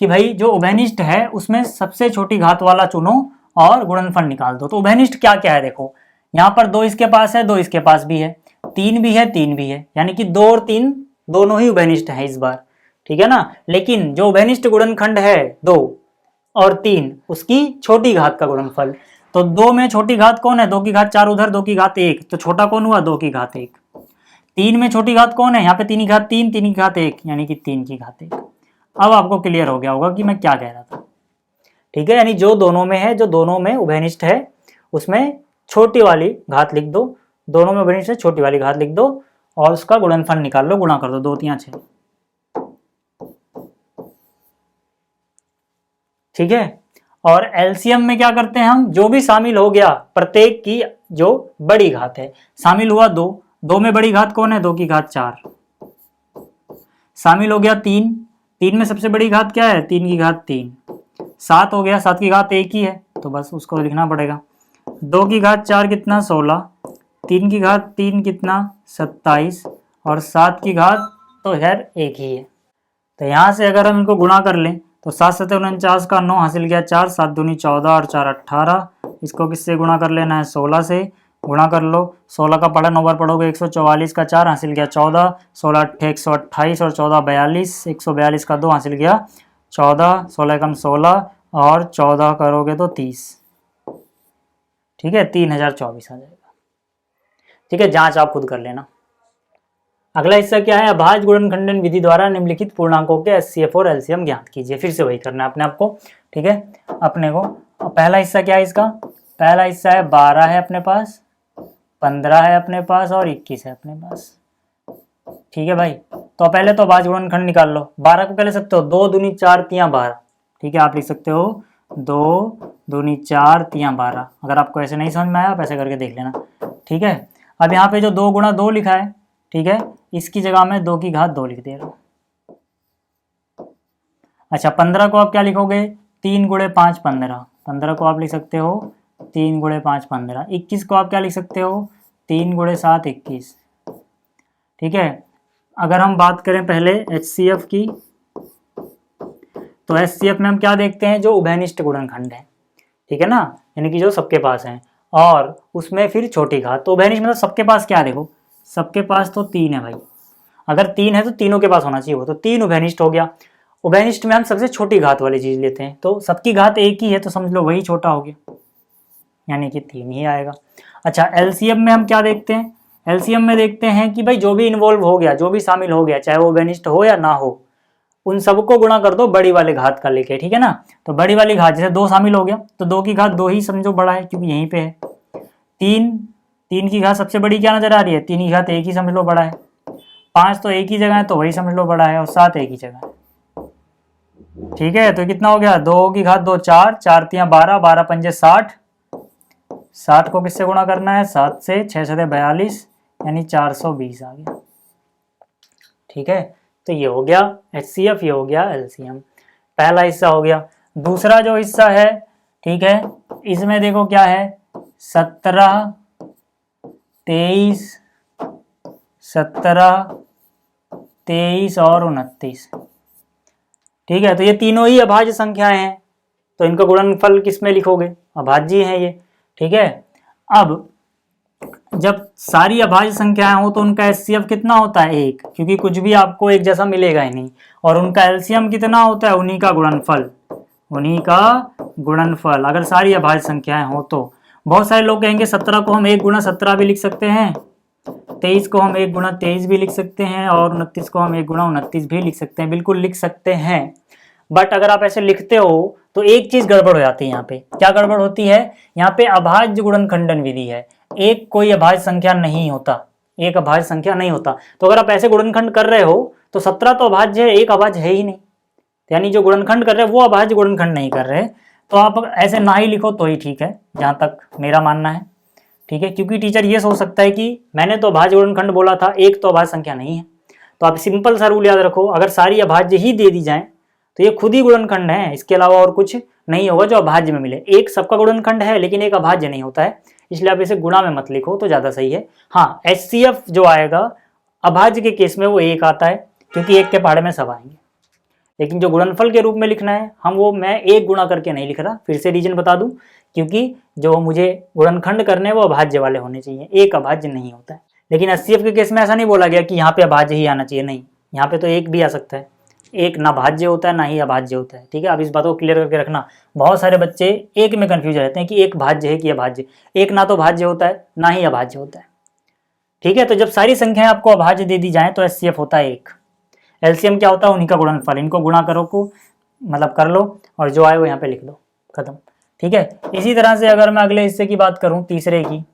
कि भाई जो उभयनिष्ठ है उसमें सबसे छोटी घात वाला चुनो और गुणनफल निकाल दो। तो उभयनिष्ठ क्या क्या है देखो, यहाँ पर 2 इसके पास है, 2 इसके पास भी है, 3 भी है, 3 भी है, यानी कि 2 और 3 दोनों ही उभयनिष्ठ है इस बार, ठीक है ना? लेकिन जो उभयनिष्ठ गुणनखंड है 2 और 3, उसकी छोटी घात का गुणनफल, तो 2 में छोटी घात कौन है? 2 की घात 4 उधर, 2 की घात 1, तो छोटा कौन हुआ? 2 की घात 1। 3 में छोटी घात कौन है? यहाँ पे 3 की घात 3, 3 की घात 1, यानी कि 3 की घात 1। अब आपको क्लियर हो गया होगा कि मैं क्या कह रहा था, ठीक है? यानी जो दोनों में है, जो दोनों में उभयनिष्ठ है, उसमें छोटी वाली घात लिख दो, दोनों में उभयनिष्ठ है छोटी वाली घात लिख दो और उसका गुणनफल निकाल लो, गुणा कर दो, 2 3 6, ठीक है? और एलसीएम में क्या करते हैं हम, जो भी शामिल हो गया प्रत्येक की जो बड़ी घात है, शामिल हुआ 2, 2 में बड़ी घात कौन है, 2 की घात 4, शामिल हो गया 3, 3 में सबसे बड़ी घात क्या है, 3 की घात 3, 7 हो गया, 7 की घात 1 ही है तो बस उसको लिखना पड़ेगा, 2 की घात 4 कितना 16, 3 की घात 3 कितना 27 और 7 की घात तो खैर 1 ही है। तो यहाँ से अगर हम इनको गुणा कर लें तो 7 7 49 का 9 हासिल गया 4, 7 दूनी 14 और 4 18, इसको किससे गुणा कर लेना है, 16 से गुणा कर लो, 16 का पढ़ा 9 बार पढ़ोगे 144 का 4 हासिल गया 14, 16 8 128 और 14 42, 142 का 2 हासिल गया 14, 16 कम 16 और 14 करोगे तो 30, ठीक है 3024 आ जाएगा। ठीक है, जांच आप खुद कर लेना। अगला हिस्सा क्या है, अभाज्य गुणनखंडन विधि द्वारा निम्नलिखित पूर्णांकों के एचसीएफ और एलसीएम ज्ञात कीजिए। फिर से वही करना है अपने आप को, ठीक है अपने को। पहला हिस्सा क्या है इसका, पहला हिस्सा है 12 है अपने पास, 15 है अपने पास और 21 है अपने पास, ठीक है भाई। तो पहले तो अभाज्य गुणनखंड निकाल लो। 12 को क्या ले सकते हो, 2 दूनी 4 तियां 12, ठीक है आप लिख सकते हो 2 दूनी 4 तियां 12। अगर आपको ऐसे नहीं समझ में आया आप ऐसे करके देख लेना, ठीक है। अब यहाँ पे जो 2 गुणा 2 लिखा है, ठीक है, इसकी जगह में 2 की घात 2 लिख दे रहा हूँ। अच्छा 15 को आप क्या लिखोगे, 3 गुणे 5 15, 15 को आप लिख सकते हो 3 गुणे 5 15। 21 को आप क्या लिख सकते हो, 3 गुणे 7 21, ठीक है। अगर हम बात करें पहले एचसीएफ की, तो एचसीएफ में हम क्या देखते हैं, जो उभयनिष्ठ गुणनखंड है, ठीक है ना, यानी कि जो सबके पास है और उसमें फिर छोटी घात। तो उभयनिष्ठ मतलब सबके पास क्या, देखो सबके पास तो 3 है भाई, अगर 3 है तो तीनों के पास होना चाहिए वो, तो 3 उभयनिष्ठ हो गया। उभयनिष्ठ में हम सबसे छोटी घात वाली चीज लेते हैं, तो सबकी घात 1 ही है तो समझ लो वही छोटा हो गया, यानी कि 3 ही आएगा। अच्छा एलसीएम में हम क्या देखते हैं, एलसीएम में देखते हैं कि भाई जो भी इन्वॉल्व हो गया, जो भी शामिल हो गया, चाहे वो उभयनिष्ठ हो या ना हो, उन सबको गुणा कर दो बड़ी वाले घात का लेके, ठीक है ना। तो बड़ी वाली घात जैसे 2 शामिल हो गया तो 2 की घात 2 ही समझो बड़ा है क्योंकि यहीं पे है। 3 की घात सबसे बड़ी क्या नजर आ रही है, 3 की घात 1 ही समझ लो बड़ा है। 5 तो 1 ही जगह है तो वही समझ लो बड़ा है, और 7 1 ही जगह है, ठीक है। तो कितना हो गया, 2 की घात 2 4, 4 तियां 12, 12 पंजे 60, 60 को किससे गुणा करना है, 7 से, 6 7 42 यानी 420 आ गया, ठीक है। तो ये हो गया एचसीएफ, ये हो गया एलसीएम, पहला हिस्सा हो गया। दूसरा जो हिस्सा है, ठीक है, इसमें देखो क्या है, 17 23 17 23 और 29, ठीक है। तो ये तीनों ही अभाज्य संख्याएं हैं, तो इनका गुणनफल किस में लिखोगे, अभाज्य हैं ये, ठीक है। अब जब सारी अभाज्य संख्याएं हो तो उनका एचसीएफ कितना होता है, 1, क्योंकि कुछ भी आपको एक जैसा मिलेगा ही नहीं। और उनका एलसीएम कितना होता है, उन्हीं का गुणनफल, उन्हीं का गुणनफल अगर सारी अभाज्य संख्याएं हो तो। बहुत सारे लोग कहेंगे 17 को हम 1 गुणा 17 भी लिख सकते हैं, 23 को हम 1 गुणा 23 भी लिख सकते हैं और 29 को हम 1 गुणा 29 भी लिख सकते हैं, बिल्कुल लिख सकते हैं। बट अगर आप ऐसे लिखते हो तो एक चीज गड़बड़ हो जाती है यहाँ पे। क्या गड़बड़ होती है, यहाँ पे अभाज्य गुणनखंडन विधि है, एक कोई अभाज्य संख्या नहीं होता, एक अभाज्य संख्या नहीं होता। तो अगर आप ऐसे गुणनखंड कर रहे हो तो 17 तो अभाज्य है, एक अभाज्य है ही नहीं, यानी जो गुणनखंड कर रहे हैं वो अभाज्य गुणनखंड नहीं कर रहे। तो आप ऐसे ना ही लिखो तो ही ठीक है, जहां तक मेरा मानना है, ठीक है। क्योंकि टीचर ये सोच सकता है कि मैंने तो अभाज्य गुणनखंड बोला था, एक तो अभाज्य संख्या नहीं है। तो आप सिंपल सा रूल याद रखो, अगर सारी अभाज्य ही दे दी जाए तो ये खुद ही गुणनखंड है, इसके अलावा और कुछ नहीं होगा जो अभाज्य में मिले। एक सबका गुणनखंड है लेकिन एक अभाज्य नहीं होता है, इसलिए आप इसे गुणा में मत लिखो तो ज्यादा सही है। हाँ एचसीएफ जो आएगा अभाज्य के केस में वो 1 आता है, क्योंकि 1 के पहाड़े में सब आएंगे। लेकिन जो गुणनफल के रूप में लिखना है हम वो मैं 1 गुणा करके नहीं लिख रहा। फिर से रीजन बता दूं, क्योंकि जो मुझे गुणनखंड करने हैं वो अभाज्य वाले होने चाहिए, एक अभाज्य नहीं होता है। लेकिन एचसीएफ के केस में ऐसा नहीं बोला गया कि यहाँ पे अभाज्य ही आना चाहिए, नहीं, यहाँ पे तो 1 भी आ सकता है, एक ना भाज्य होता है ना ही अभाज्य होता है, ठीक है। आप इस बात को क्लियर करके रखना, बहुत सारे बच्चे एक में कंफ्यूज रहते हैं कि एक भाज्य है कि अभाज्य, एक ना तो भाज्य होता है ना ही अभाज्य होता है, ठीक है। तो जब सारी संख्याएं आपको अभाज्य दे दी जाए तो एचसीएफ होता है 1, एलसीएम क्या होता है, उन्हीं का गुणनफल, इनको गुणा करो को मतलब कर लो और जो आए वो यहाँ पे लिख लो, खत्म, ठीक है। इसी तरह से अगर मैं अगले हिस्से की बात करूं, तीसरे की,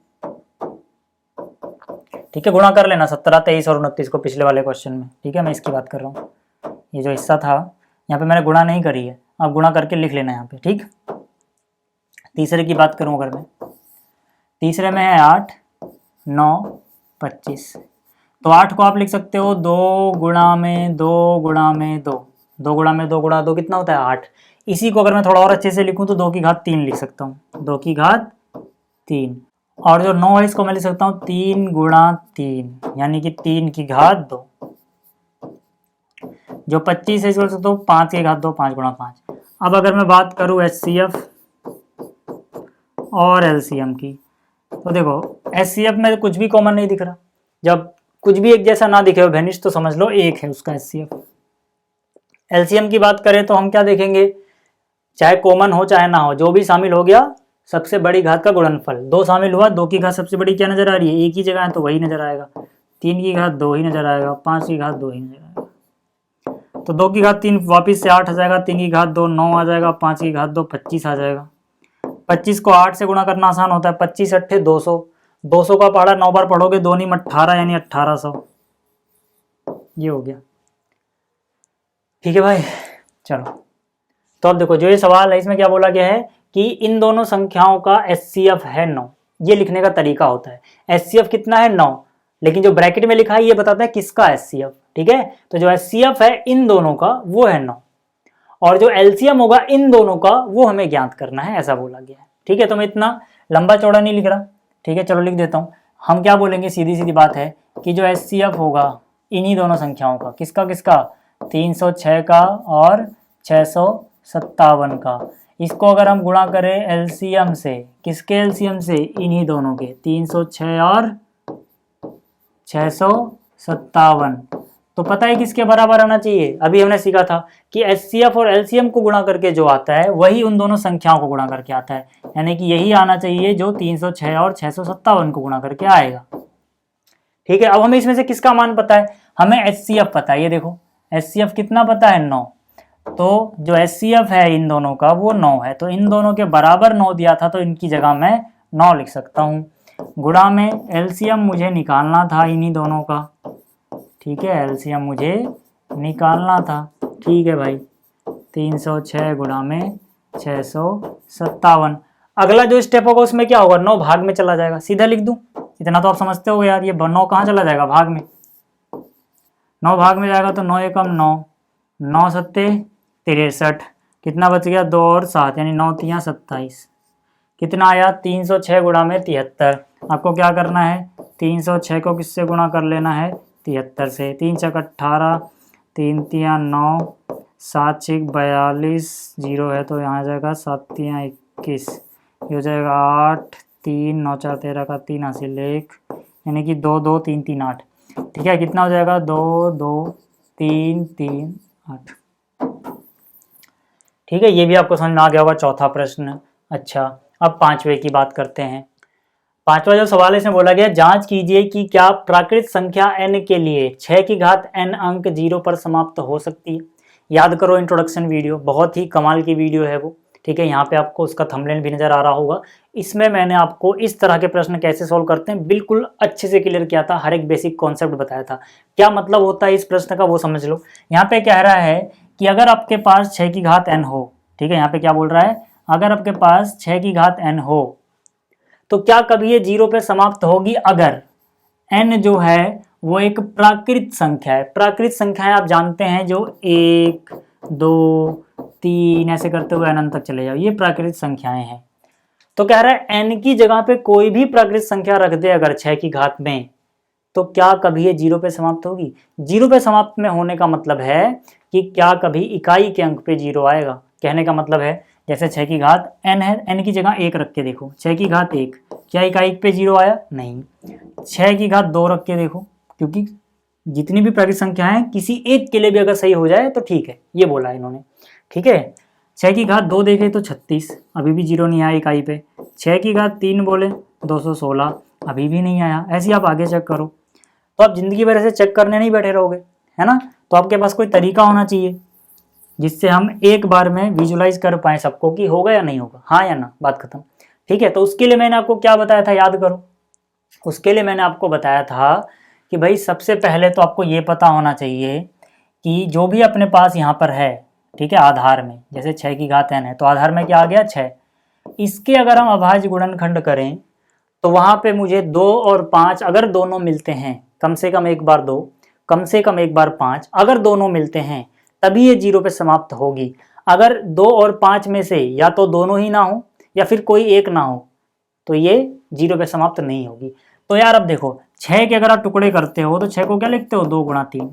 ठीक है, गुणा कर लेना 17 23 और 29 को पिछले वाले क्वेश्चन में, ठीक है। मैं इसकी बात कर रहा हूँ, ये जो हिस्सा था यहाँ पे मैंने गुणा नहीं करी है, आप गुणा करके लिख लेना यहाँ पे, ठीक। तीसरे की बात करूं अगर मैं, तीसरे में है 8, 9, 25। तो 8 को आप लिख सकते हो 2 गुणा में 2 गुणा में 2, 2 गुणा में 2 गुणा 2 कितना होता है 8। इसी को अगर मैं थोड़ा और अच्छे से लिखूं तो 2 की घात 3 लिख सकता हूँ, 2 की घात 3। और जो 9 है इसको मैं लिख सकता हूँ 3 गुणा 3 यानी कि 3 की घात 2। जो 25 है इसको लिख सकता हूँ 5 की घात 2, 5 गुणा 5। अब अगर मैं बात करूँ HCF और LCM की, तो देखो HCF में कुछ भी कॉमन नहीं दिख रहा। जब कुछ भी एक जैसा ना दिखे हो वेनिश तो समझ लो एक है उसका HCF। LCM की बात करें तो हम क्या देखेंगे, चाहे कॉमन हो चाहे ना हो, जो भी शामिल हो गया सबसे बड़ी घात का गुणनफल। 2 शामिल हुआ, 2 की घात सबसे बड़ी क्या नजर आ रही है, एक ही जगह है तो वही नजर आएगा। 3 की घात 2 ही नजर आएगा, 5 की घात 2 ही नजर आएगा। तो 2 की घात 3 वापिस से 8 आ जाएगा, 3 की घात 2 9 आ जाएगा, 5 की घात 2 25 आ जाएगा। 25 को 8 से गुणा करना आसान होता है, 25 अट्ठे 200, 200 का पहाड़ा 9 बार पढ़ोगे, 2 नीम 18 यानी 1800। ये हो गया, ठीक है भाई। चलो तो अब देखो जो ये सवाल है इसमें क्या बोला गया है कि इन दोनों संख्याओं का HCF है 9। ये लिखने का तरीका होता है, HCF कितना है 9, लेकिन जो ब्रैकेट में लिखा है ये बताता है किसका HCF, ठीक है। तो जो HCF है इन दोनों का वो है 9, और जो LCM होगा इन दोनों का वो हमें ज्ञात करना है, ऐसा बोला गया है, ठीक है। तो मैं इतना लंबा चौड़ा नहीं लिख रहा, ठीक है। चलो लिख देता हूँ। हम क्या बोलेंगे, सीधी सीधी बात है कि जो HCF होगा इन्हीं दोनों संख्याओं का, किसका किसका, 306 का और 657 का, इसको अगर हम गुणा करें LCM से, किसके LCM से, इन्हीं दोनों के, 306 और 657। तो पता है किसके बराबर आना चाहिए, अभी हमने सीखा था कि HCF और LCM को गुणा करके जो आता है वही उन दोनों संख्याओं को गुणा करके आता है, यानी कि यही आना चाहिए जो 306 और 657 को गुणा करके आएगा, ठीक है। अब हमें इसमें से किसका मान पता है, हमें HCF पता है। ये देखो HCF कितना पता है 9, तो जो HCF है इन दोनों का वो 9 है, तो इन दोनों के बराबर 9 दिया था तो इनकी जगह मैं 9 लिख सकता हूँ। गुणा में LCM मुझे निकालना था इन्हीं दोनों का, ठीक है, LCM मुझे निकालना था, ठीक है भाई। 306 गुणा में 657। अगला जो स्टेप होगा उसमें क्या होगा, 9 भाग में चला जाएगा, सीधा लिख दूं, इतना तो आप समझते हो यार। ये 9 कहाँ चला जाएगा, भाग में, 9 भाग में जाएगा तो 9 एकम 9, 9 सत्ते 63, कितना बच गया 2 और 7 यानी 9 तियाँ 27, कितना आया 306 गुणा में 73। आपको क्या करना है, 306 को किससे गुणा कर लेना है, 73 से। 3 छक 18, 3 तियाँ 9, 7 छिक 42, 0 है तो यहाँ जाएगा 7 तियाँ 21, ये हो जाएगा 8, 3 9 4 13 का 3 हासिल 1, यानी कि 2 2 3 3 8, ठीक है। कितना हो जाएगा 2 2 3 3 8, ठीक है। ये भी आपको समझ में आ गया होगा, चौथा प्रश्न। अच्छा अब पांचवे की बात करते हैं। पांचवा जो सवाल है इसमें बोला गया, जांच कीजिए कि क्या प्राकृत संख्या n के लिए 6 की घात n अंक 0 पर समाप्त हो सकती है। याद करो इंट्रोडक्शन वीडियो, बहुत ही कमाल की वीडियो है वो, ठीक है। यहाँ पे आपको उसका थंबनेल भी नजर आ रहा होगा। इसमें मैंने आपको इस तरह के प्रश्न कैसे सोल्व करते हैं बिल्कुल अच्छे से क्लियर किया था, हर एक बेसिक कॉन्सेप्ट बताया था। क्या मतलब होता है इस प्रश्न का वो समझ लो। यहाँ पे कह रहा है कि अगर आपके पास 6 की घात n हो, ठीक है, यहाँ पे क्या बोल रहा है, अगर आपके पास 6 की घात n हो तो क्या कभी ये 0 पे समाप्त होगी, अगर n जो है वो एक प्राकृत संख्या है। प्राकृत संख्याएं आप जानते हैं जो 1 2 3 ऐसे करते हुए अनंत तक चले जाओ, ये प्राकृत संख्याएं हैं। तो कह रहा है n की जगह पे कोई भी प्राकृत संख्या रख दे अगर 6 की घात में, तो क्या कभी ये 0 पे समाप्त होगी। 0 पे समाप्त में होने का मतलब है कि क्या कभी इकाई के अंक पे 0 आएगा। कहने का मतलब है जैसे 6 की घात n है, n की जगह 1 रख के देखो, 6 की घात 1, क्या इकाई पे 0 आया, नहीं। 6 की घात 2 रख के देखो, क्योंकि जितनी भी प्राकृत संख्या है किसी एक के लिए भी अगर सही हो जाए तो ठीक है, ये बोला है इन्होंने, ठीक है। 6 की घात 2 देखे तो 36, अभी भी 0 नहीं आया इकाई पे। 6 की घात 3 बोले 216, अभी भी नहीं आया। ऐसे आप आगे चेक करो, तो आप जिंदगी भर ऐसे चेक करने नहीं बैठे रहोगे, है ना। तो आपके पास कोई तरीका होना चाहिए जिससे हम एक बार में विजुलाइज कर पाए सबको कि होगा या नहीं होगा, हाँ या ना, बात खत्म, ठीक है। तो उसके लिए मैंने आपको क्या बताया था, याद करो। उसके लिए मैंने आपको बताया था कि भाई सबसे पहले तो आपको ये पता होना चाहिए कि जो भी अपने पास यहाँ पर है, ठीक है, आधार में, जैसे 6 की घात n है तो आधार में क्या आ गया 6, इसके अगर हम अभाज्य गुणनखंड करें तो वहां पे मुझे 2 और 5 अगर दोनों मिलते हैं, कम से कम एक बार 2, कम से कम एक बार 5, अगर दोनों मिलते हैं तभी ये 0 पे समाप्त होगी। अगर 2 और 5 में से या तो दोनों ही ना हो या फिर कोई एक ना हो तो ये 0 पे समाप्त नहीं होगी। तो यार अब देखो 6 के अगर आप टुकड़े करते हो तो 6 को क्या लिखते हो, 2 गुणा 3।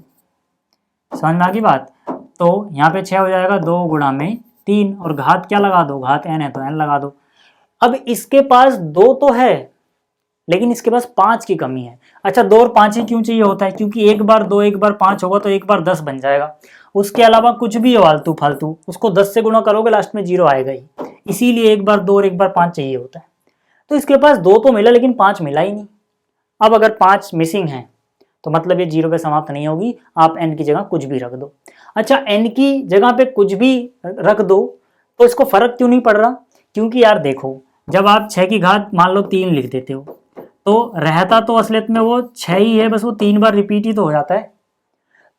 समझ में आ गई बात। तो यहाँ पे 6 हो जाएगा 2 गुणा में 3 और घात क्या लगा दो, घात n है तो n लगा दो। अब इसके पास 2 तो है लेकिन इसके पास 5 की कमी है। अच्छा 2 और 5 ही क्यों चाहिए होता है, क्योंकि एक बार 2 एक बार 5 होगा तो एक बार 10 बन जाएगा। उसके अलावा कुछ भी हो आलतू फालतू उसको 10 से गुणा करोगे लास्ट में 0 आएगा ही, इसीलिए एक बार 2 और एक बार 5 चाहिए होता है। तो इसके पास 2 तो मिला लेकिन 5 मिला ही नहीं। अब अगर 5 मिसिंग है तो मतलब ये 0 पे समाप्त नहीं होगी। आप n की जगह कुछ भी रख दो। अच्छा n की जगह पे कुछ भी रख दो तो इसको फर्क क्यों नहीं पड़ रहा, क्योंकि यार देखो जब आप 6 की घात मान लो 3 लिख देते हो तो रहता तो असलियत में वो 6 ही है, बस वो 3 बार रिपीट ही तो हो जाता है।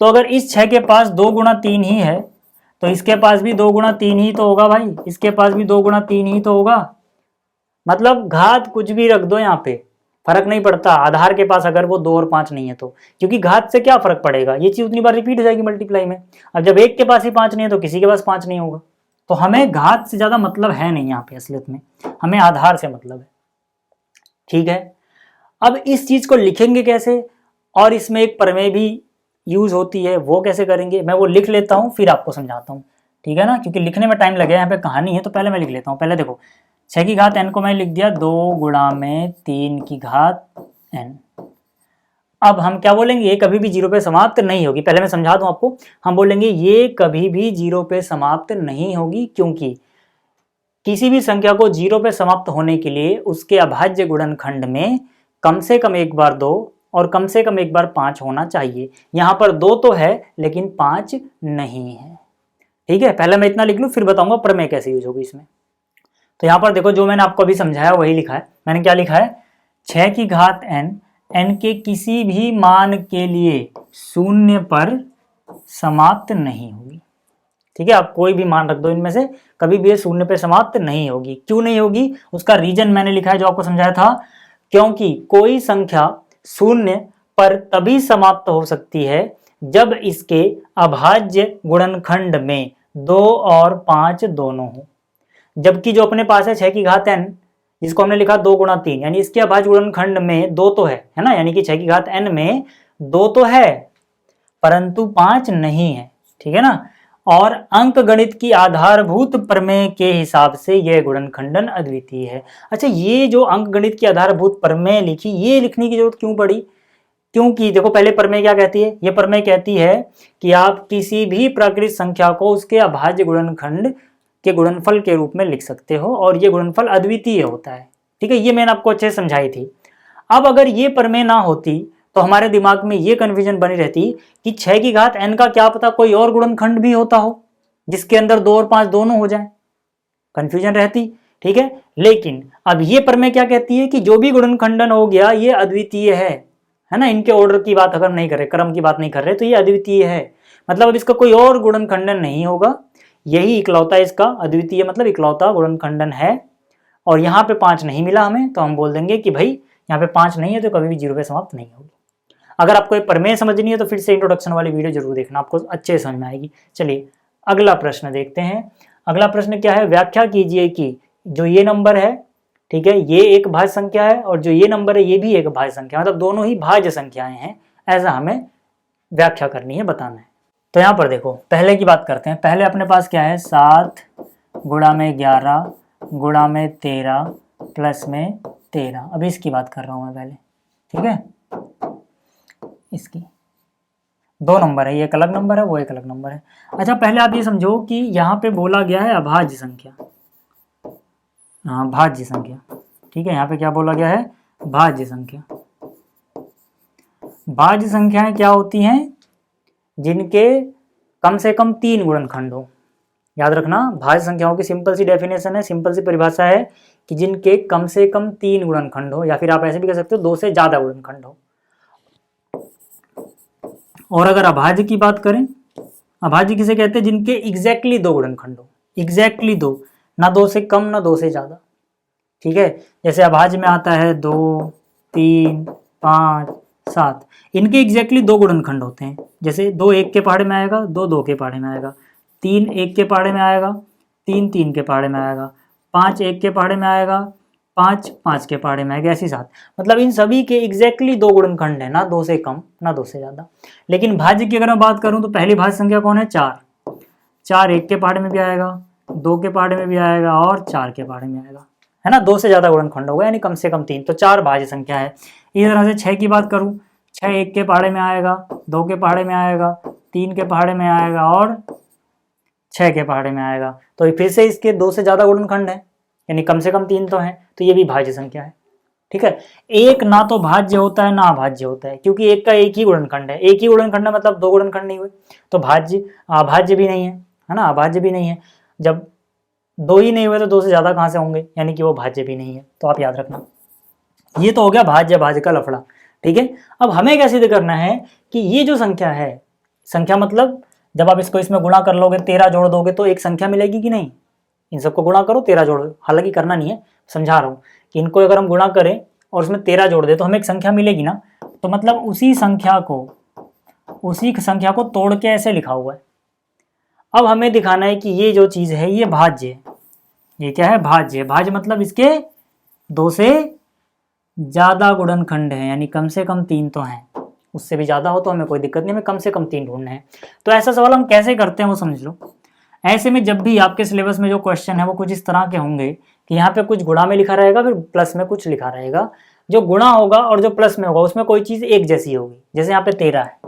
तो अगर इस 6 के पास 2 गुणा 3 ही है तो इसके पास भी 2 गुणा 3 ही तो होगा भाई, इसके पास भी 2 गुणा 3 ही तो होगा। मतलब घात कुछ भी रख दो यहाँ पे फर्क नहीं पड़ता, आधार के पास अगर वो 2 और 5 नहीं है तो, क्योंकि घात से क्या फर्क पड़ेगा, ये चीज उतनी बार रिपीट हो जाएगी मल्टीप्लाई में। अब जब एक के पास ही 5 नहीं है तो किसी के पास 5 नहीं होगा। तो हमें घात से ज्यादा मतलब है नहीं यहाँ पे, असलियत में हमें आधार से मतलब है। ठीक है, अब इस चीज को लिखेंगे कैसे, और इसमें एक प्रमेय भी यूज होती है, वो कैसे करेंगे मैं वो लिख लेता हूँ फिर आपको समझाता हूँ। ठीक है ना, क्योंकि लिखने में टाइम लगेगा, यहाँ पे कहानी है तो पहले मैं लिख लेता हूँ। पहले देखो 6 की घात n को मैं लिख दिया 2 गुणा में 3 की घात n। अब हम क्या बोलेंगे, ये कभी भी 0 पे समाप्त नहीं होगी। पहले मैं समझा दूं आपको, हम बोलेंगे ये कभी भी 0 पे समाप्त नहीं होगी, क्योंकि किसी भी संख्या को 0 पे समाप्त होने के लिए उसके अभाज्य गुणनखंड में कम से कम एक बार 2 और कम से कम एक बार 5 होना चाहिए। यहाँ पर 2 तो है लेकिन 5 नहीं है। ठीक है, पहले मैं इतना लिख लूँ फिर बताऊंगा प्रमेय कैसे यूज होगी इसमें। तो यहाँ पर देखो जो मैंने आपको अभी समझाया वही लिखा है। मैंने क्या लिखा है, 6 की घात n के किसी भी मान के लिए 0 पर समाप्त नहीं होगी। ठीक है, आप कोई भी मान रख दो इनमें से, कभी भी ये 0 पे समाप्त नहीं होगी। क्यों नहीं होगी, उसका रीजन मैंने लिखा है जो आपको समझाया था, क्योंकि कोई संख्या 0 पर तभी समाप्त हो सकती है जब इसके अभाज्य गुणनखंड में 2 और 5 दोनों हो। जबकि जो अपने पास है 6 की घात n, जिसको हमने लिखा 2 गुणा 3, यानी इसके अभाज्य गुणनखंड में 2 तो है ना, यानी कि 6 की घात n में 2 तो है परंतु 5 नहीं है। ठीक है ना, और अंक गणित की आधारभूत प्रमेय के हिसाब से यह गुणनखंडन अद्वितीय है। अच्छा, ये जो अंक गणित की आधारभूत प्रमेय लिखी, ये लिखने की जरूरत क्यों पड़ी, क्योंकि देखो पहले प्रमेय क्या कहती है, ये प्रमेय कहती है कि आप किसी भी प्राकृत संख्या को उसके अभाज्य गुणनखंड के गुणनफल के रूप में लिख सकते हो और ये गुणनफल अद्वितीय होता है। ठीक है, ये मैंने आपको अच्छे से समझाई थी। अब अगर ये प्रमेय ना होती तो हमारे दिमाग में ये कन्फ्यूजन बनी रहती कि 6 की घात n का क्या पता कोई और गुणनखंड भी होता हो जिसके अंदर 2 और 5 दोनों हो जाए, कन्फ्यूजन रहती। ठीक है, लेकिन अब ये प्रमेय क्या कहती है कि जो भी गुणनखंडन हो गया ये अद्वितीय है ना, इनके ऑर्डर की बात अगर नहीं कर रहे, क्रम की बात नहीं कर रहे, तो ये अद्वितीय है। मतलब अब इसका कोई और गुणनखंडन नहीं होगा, यही इकलौता इसका अद्वितीय मतलब इकलौता गुणनखंडन है। और यहाँ पे 5 नहीं मिला हमें तो हम बोल देंगे कि भाई यहाँ पे 5 नहीं है तो कभी भी 0 पे समाप्त नहीं होगी। अगर आपको ये प्रमेय समझनी है तो फिर से इंट्रोडक्शन वाली वीडियो जरूर देखना, आपको अच्छे समझ में आएगी। चलिए अगला प्रश्न देखते हैं। अगला प्रश्न क्या है, व्याख्या कीजिए कि जो ये नंबर है, ठीक है, ये एक भाज्य संख्या है और जो ये नंबर है ये भी एक भाज्य संख्या, मतलब दोनों ही भाज्य संख्याएं हैं, ऐसा हमें व्याख्या करनी है, बताना है। तो यहाँ पर देखो पहले की बात करते हैं। पहले अपने पास क्या है, 7 गुणा में 11 गुणा में 13 प्लस में 13। अभी इसकी बात कर रहा हूँ मैं पहले। ठीक है, इसकी 2 नंबर है, ये एक अलग नंबर है वो एक अलग नंबर है। अच्छा पहले आप ये समझो कि यहाँ पे बोला गया है अभाज्य संख्या, हाँ भाज्य संख्या। ठीक है, यहाँ पे क्या बोला गया है, भाज्य संख्या। भाज्य संख्याएं क्या होती हैं, जिनके कम से कम 3 गुणनखंड हो। याद रखना, भाज्य संख्याओं की सिंपल सी डेफिनेशन है, सिंपल सी परिभाषा है कि जिनके कम से कम 3 गुणनखंड हो, या फिर आप ऐसे भी कह सकते हो 2 से ज्यादा गुणनखंड हो। और अगर अभाज्य की बात करें, अभाज्य किसे कहते हैं, जिनके एग्जैक्टली 2 गुणनखंड हो, एग्जैक्टली 2, ना 2 से कम ना 2 से ज्यादा। ठीक है। जैसे अभाज्य में आता है 2, 3, 5, 7, इनके एग्जैक्टली दो गुणनखंड होते हैं। जैसे 2 1 के पहाड़े में आएगा, 2 2 के पहाड़े में आएगा, 3 1 के पहाड़े में आएगा, 3 3 के पहाड़े में आएगा, 5 1 के पहाड़े में आएगा, 5 5 के पहाड़े में आएगा, ऐसी 7। मतलब इन सभी के एग्जैक्टली दो गुणनखंड है, ना 2 से कम ना 2 से ज़्यादा। लेकिन भाज्य की अगर मैं बात करूँ तो पहली भाज्य संख्या कौन है? 4। 4 1 के पहाड़े में भी आएगा, 2 के पहाड़े में भी आएगा और 4 के पहाड़े में आएगा, है ना। 2 से ज़्यादा गुणनखंड होगा, यानी कम से कम 3, तो 4 भाज्य संख्या है। इसी तरह से 6 की बात करूँ, 6 1 के पहाड़े में आएगा, 2 के पहाड़े में आएगा, 3 के पहाड़े में आएगा और 6 के पहाड़े में आएगा। तो फिर से इसके 2 से ज़्यादा गुणनखंड है, यानी कम से कम 3 तो हैं, तो ये भी भाज्य संख्या है। ठीक है। एक ना तो भाज्य होता है ना अभाज्य होता है, क्योंकि एक का एक ही गुणनखंड है। एक ही गुणनखंड है मतलब दो गुणनखंड नहीं हुए, तो भाज्य अभाज्य भी नहीं है ना, अभाज्य भी नहीं है। जब 2 ही नहीं हुए तो 2 से ज़्यादा कहाँ से होंगे, यानी कि वो भाज्य भी नहीं है। तो आप याद रखना, ये तो हो गया भाज्य भाज्य का लफड़ा। ठीक है। अब हमें क्या सिद्ध करना है कि ये जो संख्या है, संख्या मतलब जब आप इसको इसमें गुणा कर लोगे, 13 जोड़ दोगे तो एक संख्या मिलेगी कि नहीं। इन सबको गुणा करो, 13 जोड़, हालांकि करना नहीं है, समझा रहा हूँ कि इनको अगर हम गुणा करें और उसमें 13 जोड़ दे तो हमें एक संख्या मिलेगी ना। तो मतलब उसी संख्या को तोड़ के ऐसे लिखा हुआ है। अब हमें दिखाना है कि ये जो चीज़ है ये भाज्य है। ये क्या है? भाज्य। भाज्य मतलब इसके 2 से ज़्यादा गुणनखंड है, यानी कम से कम 3 तो हैं। उससे भी ज़्यादा हो तो हमें कोई दिक्कत नहीं, हमें कम से कम 3 ढूंढने हैं। तो ऐसा सवाल हम कैसे करते हैं वो समझ लो। ऐसे में जब भी आपके सिलेबस में जो क्वेश्चन है वो कुछ इस तरह के होंगे कि यहाँ पे कुछ गुणा में लिखा रहेगा, फिर प्लस में कुछ लिखा रहेगा। जो गुणा होगा और जो प्लस में होगा उसमें कोई चीज़ एक जैसी होगी। जैसे यहाँ पे 13 है,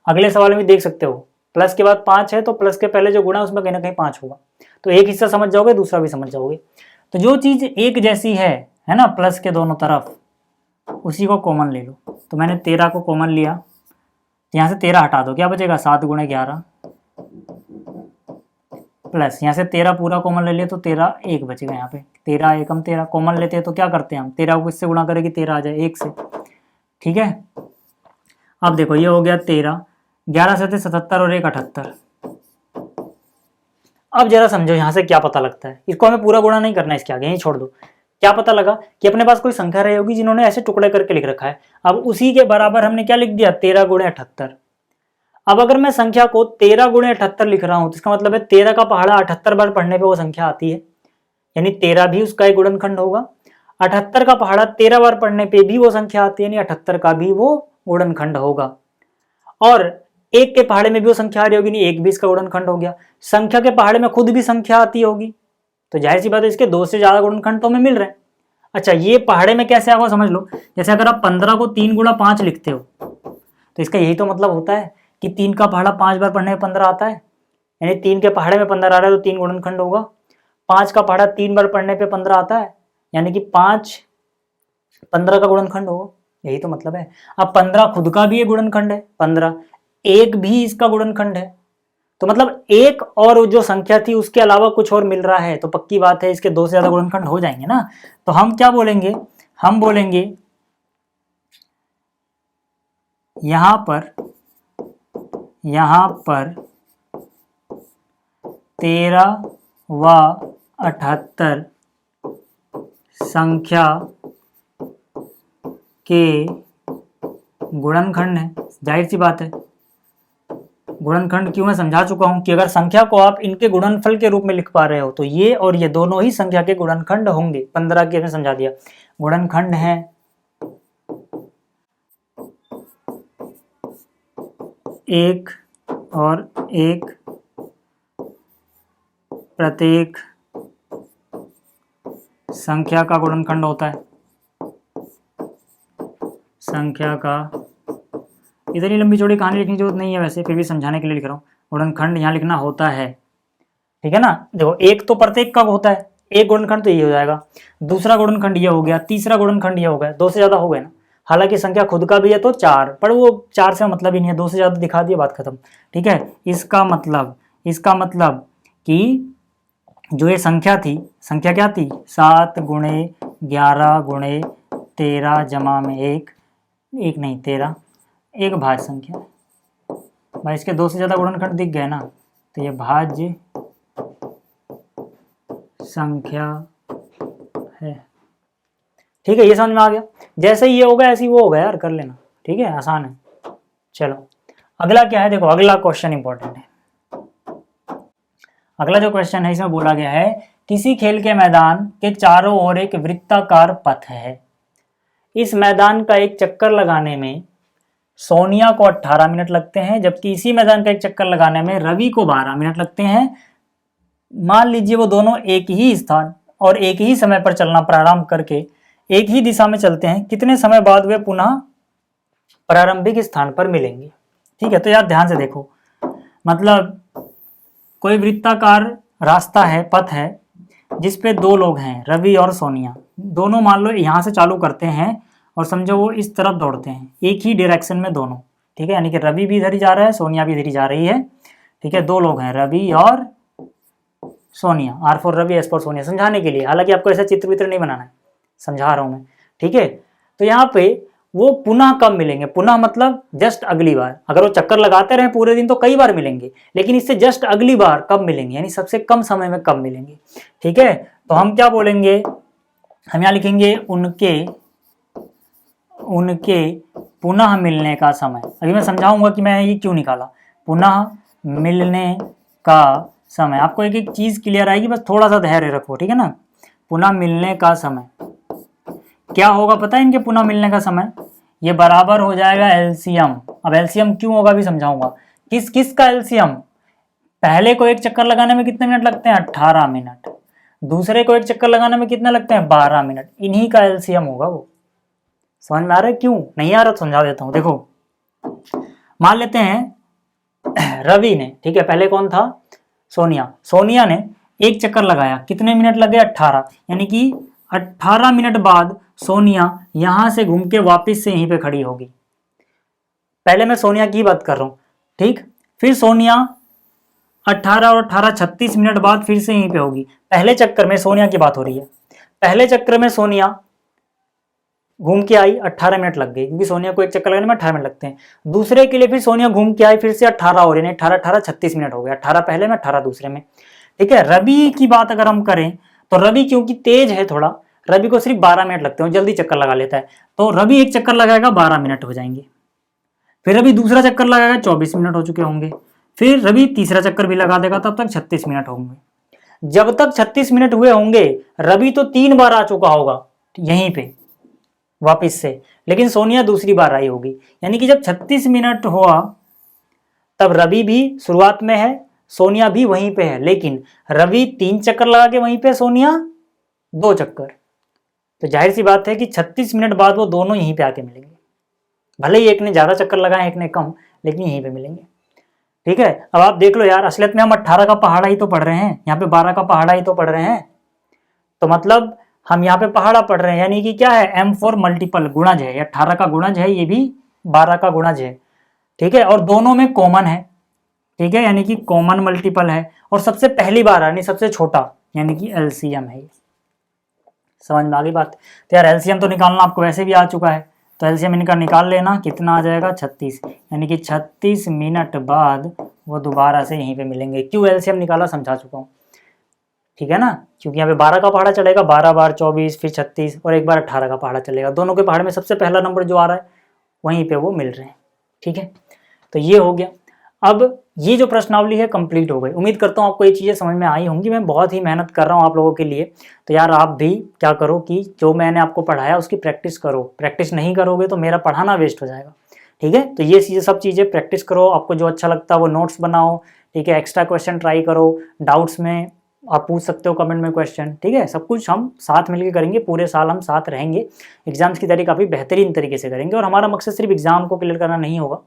अगले सवाल में देख सकते हो प्लस के बाद 5 है, तो प्लस के पहले जो गुणा है उसमें कहीं ना कहीं 5 होगा। तो एक हिस्सा समझ जाओगे, दूसरा भी समझ जाओगे। तो जो चीज़ एक जैसी है ना, प्लस के दोनों तरफ, उसी को कॉमन ले लो। तो मैंने 13 को कॉमन लिया, यहाँ से 13 हटा दो, क्या बचेगा? 7 गुणे 11 प्लस यहाँ से 13 पूरा कॉमन ले लिया तो 13 एक बचेगा। यहाँ पे 13 एकम 13 कॉमन लेते हैं तो क्या करते हैं हम? 13 को किससे गुणा करेंगे? 13 आ जाए 1 से। ठीक है। अब देखो ये हो गया 13, 11 से 77 और 1 78। अब जरा समझो यहाँ से क्या पता लगता है। इसको हमें पूरा गुणा नहीं करना है, इसके आगे यहीं छोड़ दो। क्या पता लगा कि अपने पास कोई संख्या रही होगी जिन्होंने ऐसे टुकड़े करके लिख रखा है। अब उसी के बराबर हमने क्या लिख दिया? 13 गुणे 78। अब अगर मैं संख्या को 13 गुणे 78 लिख रहा हूं तो इसका मतलब है 13 का पहाड़ा 78 बार पढ़ने पे वो संख्या आती है, यानी 13 भी उसका एक गुणनखंड होगा। 78 का पहाड़ा 13 बार पढ़ने पे भी वो संख्या आती है, यानी 78 का भी वो गुणनखंड होगा। और एक के पहाड़े में भी वो संख्या आ रही होगी, नहीं एक भी इसका गुणनखंड हो गया। संख्या के पहाड़े में खुद भी संख्या आती होगी, तो जाहिर सी बात है इसके 2 से ज्यादा गुणनखंड तो हमें मिल रहे हैं। अच्छा, ये पहाड़े में कैसे आएगा समझ लो। जैसे अगर आप 15 को 3 गुणा 5 लिखते हो तो इसका यही तो मतलब होता है कि 3 का पहाड़ा 5 बार पढ़ने में 15 आता है, यानी 3 के पहाड़े में 15 आ रहा है तो 3 गुणनखंड होगा। 5 का पहाड़ा 3 बार पढ़ने पे 15 आता है, यानी कि 5 15 का गुणनखंड होगा, यही तो मतलब है। अब 15 खुद का भी एक गुणनखंड है, 15 एक भी इसका गुणनखंड है। तो मतलब एक और जो संख्या थी उसके अलावा कुछ और मिल रहा है, तो पक्की बात है इसके 2 से ज्यादा गुणनखंड हो जाएंगे ना। तो हम क्या बोलेंगे? हम बोलेंगे यहां पर 13 व 78 संख्या के गुणनखंड है। जाहिर सी बात है, गुणनखंड क्यों मैं समझा चुका हूं कि अगर संख्या को आप इनके गुणनफल के रूप में लिख पा रहे हो तो ये और ये दोनों ही संख्या के गुणनखंड होंगे। 15 के मैं समझा दिया, गुणनखंड है एक और एक, प्रत्येक संख्या का गुणनखंड होता है। संख्या का, इतनी लंबी चौड़ी कहानी लिखने की जरूरत नहीं है वैसे, फिर भी समझाने के लिए लिख रहा हूँ। गुणनखंड यहाँ लिखना होता है, ठीक है ना। देखो एक तो प्रत्येक का होता है, एक गुणनखंड तो ये हो जाएगा, दूसरा गुणनखंड ये हो गया, तीसरा गुणनखंड ये हो गया। 2 से ज्यादा हो गए ना, हालांकि संख्या खुद का भी है तो 4, पर वो 4 से मतलब ही नहीं है, 2 से ज्यादा दिखा दिया, बात खत्म। ठीक है। इसका मतलब कि जो ये संख्या थी, संख्या क्या थी? 7 गुणे 11 गुणे 13 जमा में 1 नहीं 13, एक भाज्य संख्या है भाई। इसके 2 से ज्यादा गुणनखंड दिख गए ना, तो ये भाज्य संख्या है। ठीक है, ये समझ में आ गया। जैसे ये होगा ऐसे ही वो होगा यार, कर लेना। ठीक है, आसान है। चलो अगला क्या है, देखो अगला क्वेश्चन इंपॉर्टेंट है। अगला जो क्वेश्चन है इसमें बोला गया है किसी खेल के मैदान के चारों ओर एक वृत्ताकार पथ है। इस मैदान का एक चक्कर लगाने में सोनिया को 18 मिनट लगते हैं, जबकि इसी मैदान का एक चक्कर लगाने में रवि को 12 मिनट लगते हैं। मान लीजिए वो दोनों एक ही स्थान और एक ही समय पर चलना प्रारंभ करके एक ही दिशा में चलते हैं, कितने समय बाद वे पुनः प्रारंभिक स्थान पर मिलेंगे। ठीक है, तो यार ध्यान से देखो, मतलब कोई वृत्ताकार रास्ता है, पथ है, जिसपे दो लोग हैं, रवि और सोनिया। दोनों मान लो यहाँ से चालू करते हैं और समझो वो इस तरफ दौड़ते हैं, एक ही डायरेक्शन में दोनों। ठीक है, यानी कि रवि भी इधर ही जा रहा है, सोनिया भी इधर ही जा रही है। ठीक है, दो लोग हैं, रवि और Sonia. R for Ravi, S for Sonia, समझाने के लिए। हालांकि आपको ऐसा चित्र वित्र नहीं बनाना है, समझा रहा हूं मैं। ठीक है, तो यहाँ पे वो पुनः कब मिलेंगे, पुनः मतलब जस्ट अगली बार। अगर वो चक्कर लगाते रहे पूरे दिन तो कई बार मिलेंगे, लेकिन इससे जस्ट अगली बार कब मिलेंगे, यानी सबसे कम समय में कब मिलेंगे। ठीक है, तो हम क्या बोलेंगे, हम यहाँ लिखेंगे उनके पुनः मिलने का समय। अभी मैं समझाऊंगा कि मैं ये क्यों निकाला, पुनः मिलने का समय। आपको एक एक चीज क्लियर आएगी, बस थोड़ा सा धैर्य रखो। ठीक है ना, पुनः मिलने का समय क्या होगा पता है इनके पुनः मिलने का समय, ये बराबर हो जाएगा एलसीएम। अब एलसीएम क्यों होगा भी समझाऊंगा। किस किस का एलसीएम, पहले को एक चक्कर लगाने में कितने मिनट लगते हैं, 18 मिनट। दूसरे को एक चक्कर लगाने में कितने लगते हैं, 12 मिनट। इन्हीं का एलसीएम होगा वो। समझ में आ रहा है, क्यों नहीं आ रहा समझा देता हूं। देखो मान लेते हैं रवि ने, ठीक है, पहले कौन था, सोनिया ने एक चक्कर लगाया, कितने मिनट लगे, 18। यानी कि 18 मिनट बाद सोनिया यहां से घूम के वापिस से यहीं पे खड़ी होगी। पहले मैं सोनिया की बात कर रहा हूं, ठीक। फिर सोनिया 18 और 18 36 मिनट बाद फिर से यहीं पे होगी। पहले चक्कर में सोनिया की बात हो रही है, पहले चक्कर में सोनिया घूम के आई, 18 मिनट लग गई, क्योंकि सोनिया को एक चक्कर लगाने में 18 मिनट लगते हैं। दूसरे के लिए फिर सोनिया घूम के आई, फिर से 18 हो रही है, 18 36 मिनट हो गया, 18 पहले में 18 दूसरे में। ठीक है, रवि की बात अगर हम करें तो रवि क्योंकि तेज है थोड़ा, रवि को सिर्फ 12 मिनट लगते हैं, जल्दी चक्कर लगा लेता है। तो रवि एक चक्कर लगाएगा, 12 मिनट हो जाएंगे। फिर रवि दूसरा चक्कर लगाएगा, 24 मिनट हो चुके होंगे। फिर रवि तीसरा चक्कर भी लगा देगा, तब तक 36 मिनट होंगे। जब तक 36 मिनट हुए होंगे, रवि तो 3 बार आ चुका होगा यहीं पे वापिस से, लेकिन सोनिया दूसरी बार आई होगी। यानी कि जब 36 मिनट हुआ तब रवि भी शुरुआत में है, सोनिया भी वहीं पे है, लेकिन रवि 3 चक्कर लगा के वहीं पे, सोनिया 2 चक्कर। तो जाहिर सी बात है कि 36 मिनट बाद वो दोनों यहीं पे आके मिलेंगे। भले ही एक ने ज्यादा चक्कर लगाए, एक ने कम, लेकिन यहीं पे मिलेंगे। ठीक है, अब आप देख लो यार, असलियत में हम 18 का पहाड़ा ही तो पढ़ रहे हैं, यहाँ पे 12 का पहाड़ा ही तो पढ़ रहे हैं। तो मतलब हम यहाँ पे पहाड़ा पढ़ रहे हैं, यानी कि क्या है, M4 मल्टीपल गुणज है, 18 का गुणज है, ये भी 12 का गुणज है। ठीक है, और दोनों में कॉमन है। ठीक है, यानी कि कॉमन मल्टीपल है, और सबसे पहली बार यानी सबसे छोटा, यानी कि एलसीएम है। समझ में आ गई बात। तो यार एलसीएम तो निकालना आपको वैसे भी आ चुका है, तो एलसीएम इनका निकाल लेना, कितना आ जाएगा, 36। यानी कि 36 मिनट बाद वो दोबारा से यहीं पे मिलेंगे। क्यों एलसीएम निकाला समझा चुका हूँ। ठीक है ना, क्योंकि यहाँ पे 12 का पहाड़ा चलेगा, 12 बार 24, फिर 36, और एक बार 18 का पहाड़ा चलेगा। दोनों के पहाड़ में सबसे पहला नंबर जो आ रहा है वहीं पे वो मिल रहे हैं। ठीक है, तो ये हो गया। अब ये जो प्रश्नावली है कंप्लीट हो गई। उम्मीद करता हूँ आपको ये चीज़ें समझ में आई होंगी। मैं बहुत ही मेहनत कर रहा हूँ आप लोगों के लिए। तो यार आप भी क्या करो कि जो मैंने आपको पढ़ाया उसकी प्रैक्टिस करो। प्रैक्टिस नहीं करोगे तो मेरा पढ़ाना वेस्ट हो जाएगा। ठीक है, तो ये चीज़ें सब चीज़ें प्रैक्टिस करो। आपको जो अच्छा लगता है वो नोट्स बनाओ। ठीक है, एक्स्ट्रा क्वेश्चन ट्राई करो, डाउट्स में आप पूछ सकते हो कमेंट में क्वेश्चन। ठीक है, सब कुछ हम साथ मिलकर करेंगे, पूरे साल हम साथ रहेंगे। एग्जाम्स की तैयारी काफ़ी बेहतरीन तरीके से करेंगे, और हमारा मकसद सिर्फ एग्जाम को क्लियर करना नहीं होगा।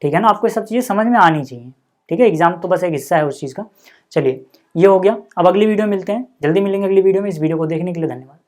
ठीक है ना, आपको ये सब चीज़ें समझ में आनी चाहिए। ठीक है, एग्जाम तो बस एक हिस्सा है उस चीज़ का। चलिए ये हो गया, अब अगली वीडियो में मिलते हैं, जल्दी मिलेंगे अगली वीडियो में। इस वीडियो को देखने के लिए धन्यवाद।